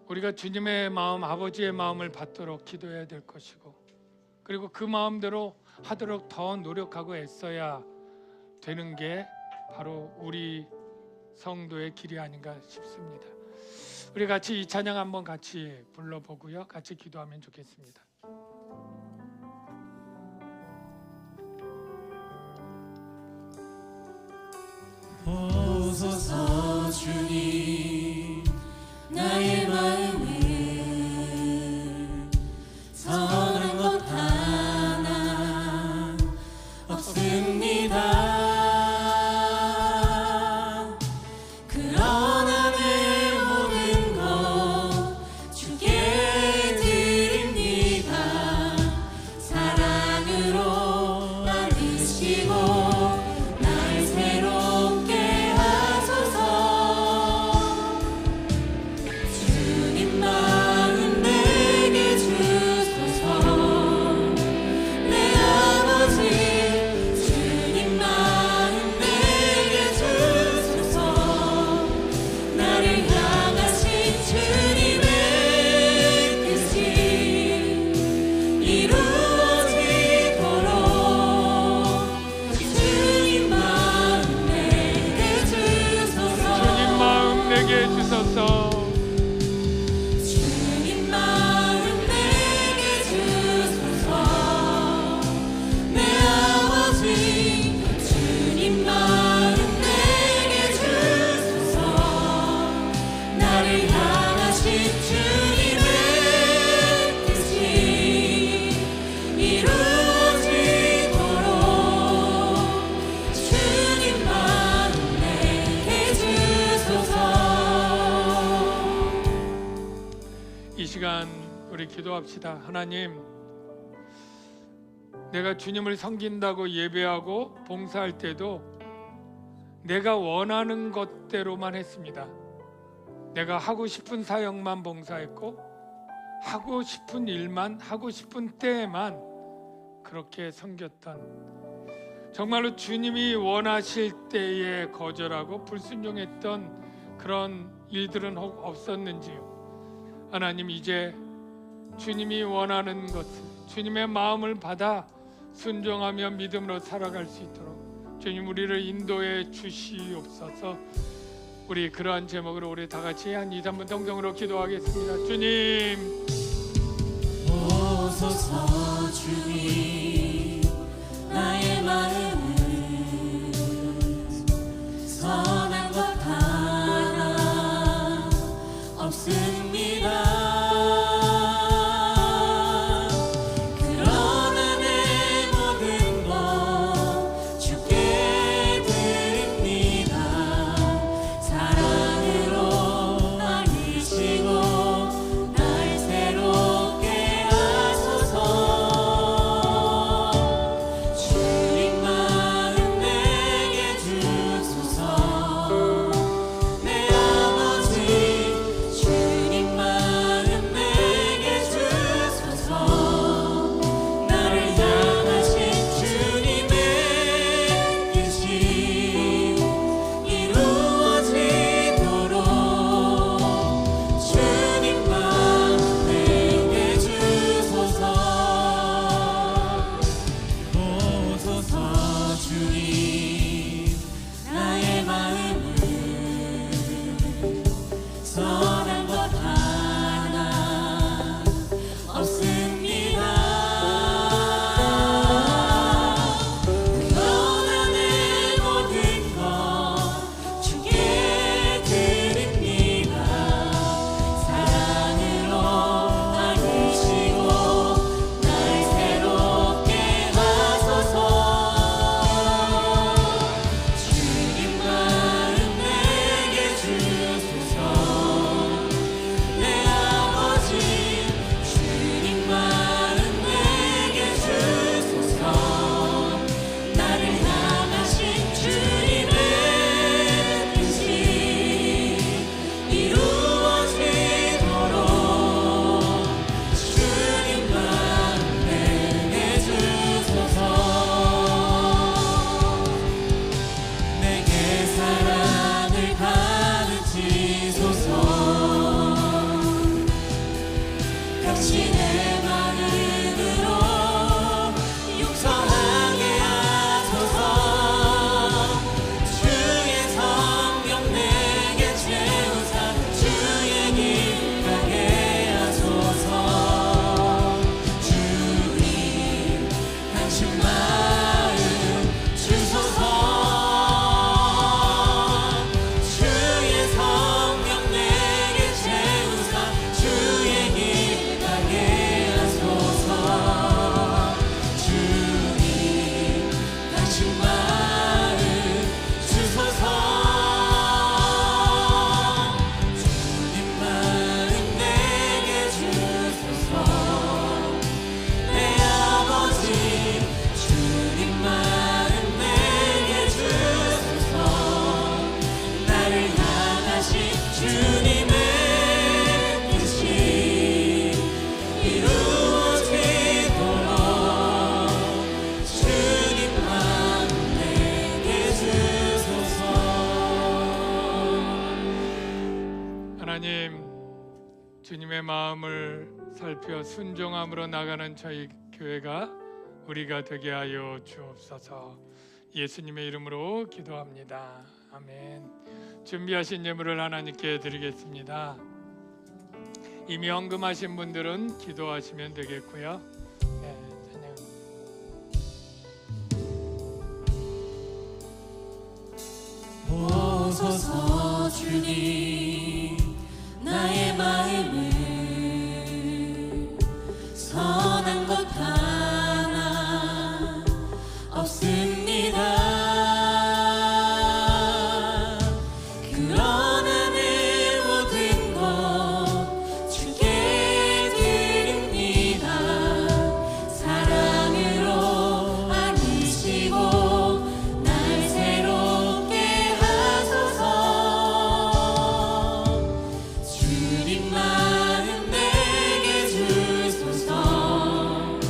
우리가 주님의 마음 아버지의 마음을 받도록 기도해야 될 것이고 그리고 그 마음대로 하도록 더 노력하고 애써야 되는 게 바로 우리 성도의 길이 아닌가 싶습니다. 우리 같이 이 찬양 한번 같이 불러보고요 같이 기도하면 좋겠습니다. 되게 해주소서. 주님 마음 내게 주소서. 내 아버지 주님 마음 내게 주소서. 나를 향하신 주님의 뜻이 이루어지도록 주님 마음 내게 주소서. 이 시간 우리 기도합시다. 하나님, 내가 주님을 섬긴다고 예배하고 봉사할 때도 내가 원하는 것대로만 했습니다. 내가 하고 싶은 사역만 봉사했고 하고 싶은 일만 하고 싶은 때에만 그렇게 섬겼던, 정말로 주님이 원하실 때에 거절하고 불순종했던 그런 일들은 혹 없었는지요? 하나님, 이제 주님이 원하는 것을, 주님의 마음을 받아 순종하며 믿음으로 살아갈 수 있도록 주님 우리를 인도해 주시옵소서. 우리 그러한 제목으로 우리 다 같이 한 2, 3분 동정으로 기도하겠습니다. 주님, 오소서. 주님 나의 마음은 선한 것 하나 없습니다. 그러나 내 모든 것 주께 드립니다. 사랑으로 날 이시고 날 새롭게 하소서. 주님 마음 내게 주소서. 내 아버지 주님 마음 내게 주소서. 나를 향하신 주님의 뜻이 이루어지도록 주님 마음 내게 주소서. 오소서. 주님 나의 마음은 선한 것 하나 없습니다. 그러나 내 모든 것 주께 드립니다. 사랑으로 날 이시고 날 새롭게 하소서. 주님 마음 내게 주소서. 내 아버지 주님 마음 내게 주소서. 나를 향하신 주님의 뜻이 이루어지도록 주님 마음 내게 주소서. 내게 사랑을 가르치소서. 당신의 마음으로 용서하게 하소서. 주의 성령 내게 채우사 주의 길 가게 하소서. 주님 당신 마음 주소서. 주의 성령 내게 채우사 주의 길 가게 하소서. 주님 당신 마음 주소서. 주님 마음 내게 주소서. 내 아버지 주님 마음 내게 주소서. 나를 향하신 주님의 뜻이 이루어지도록 주님 마음 내게 주소서. 하나님, 주님의 마음을 살펴 순종함으로 나가는 저희 교회가 우리가 되게 하여 주옵소서. 예수님의 이름으로 기도합니다. 아멘. 준비하신 예물을 하나님께 드리겠습니다. 이미 헌금하신 분들은 기도하시면 되겠고요. 네, 찬양. 보소서 주님 나의 마음을 선한 것 하나 없습니다. 그러나 내 모든 것 주께 드립니다. 사랑으로 안으시고 날 새롭게 하소서. 주님 마음 내게 주소서.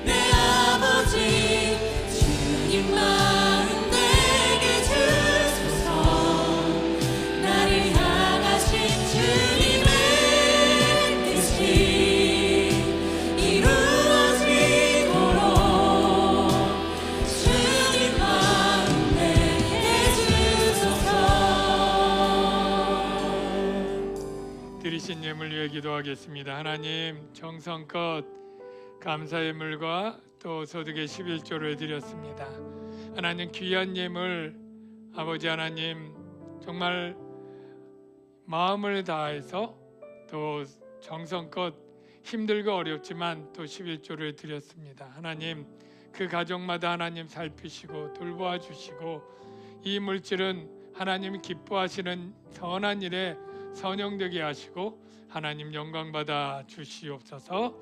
내 아버지 주님 마음 내게 주소서. 나를 향하신 주님의 뜻이 이루어지도록 주님 마음 내게 주소서. 드리신 예물 위해 기도하겠습니다. 하나님, 정성껏 감사 예물과 또 소득의 11조를 드렸습니다. 하나님, 귀한 예물 아버지 하나님 정말 마음을 다해서 또 정성껏 힘들고 어렵지만 또 11조를 드렸습니다. 하나님, 그 가정마다 하나님 살피시고 돌보아 주시고 이 물질은 하나님 기뻐하시는 선한 일에 선용되게 하시고 하나님 영광받아 주시옵소서.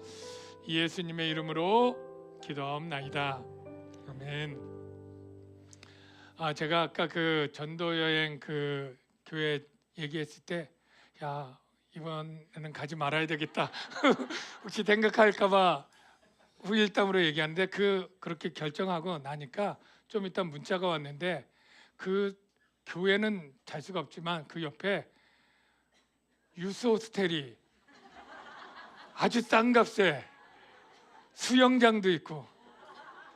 예수님의 이름으로 기도하옵나이다. 아멘. 제가 아까 그 전도 여행 그 교회 얘기했을 때, 야, 이번에는 가지 말아야 되겠다. 혹시 생각할까봐 후일담으로 얘기하는데 그렇게 결정하고 나니까 좀 이따 문자가 왔는데 그 교회는 잘 수가 없지만 그 옆에 유스 호스텔이 아주 싼 값에 수영장도 있고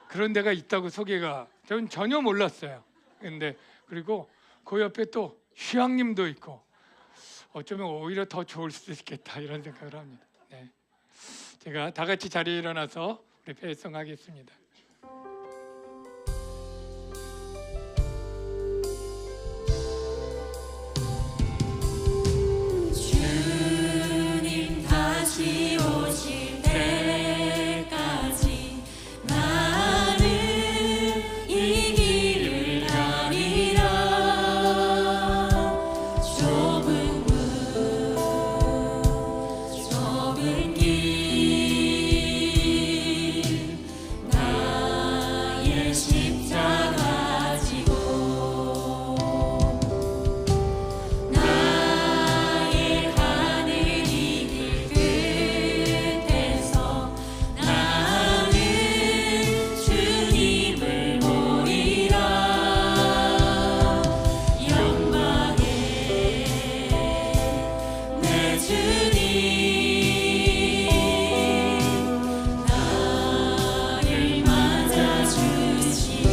그런 데가 있다고 소개가, 저는 전혀 몰랐어요. 근데 그리고 그 옆에 또 휴양림도 있고 어쩌면 오히려 더 좋을 수도 있겠다 이런 생각을 합니다. 네. 제가 다 같이 자리에 일어나서 우리 배송하겠습니다. 주님 다시 오실 때까지 나는 이 길을 가리라. 좁은 문 좁은 길 나의 십자가 지고 나의 가는 이 길 끝에서 나는 주님을 보리라. 영광의 내 주님 나를 맞아주시니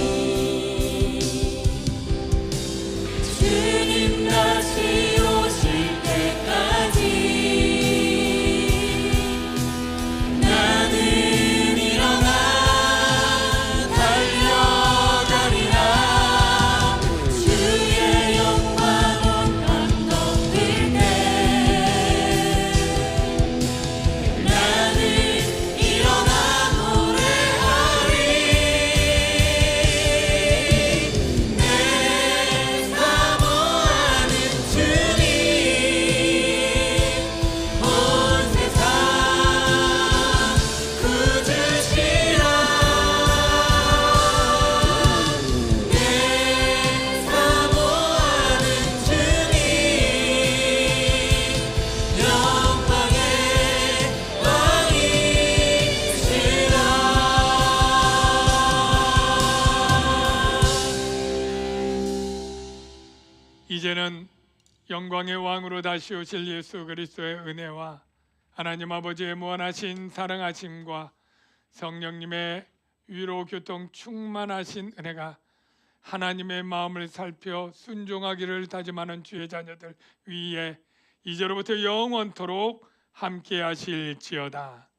주님 다시 오실 때까지 나는 일어나 달려가리라. 주의 영광 온 감독될 때 나는 일어나 노래하리. 내 사모하는 주님 온 세상 구주시라. 내 사모하는 주님 영광의 왕이시라. 이제는 영광의 왕으로 다시 오실 예수 그리스도의 은혜와 하나님 아버지의 무한하신 사랑하심과 성령님의 위로 교통 충만하신 은혜가 하나님의 마음을 살펴 순종하기를 다짐하는 주의 자녀들 위에 이제로부터 영원토록 함께 하실지어다.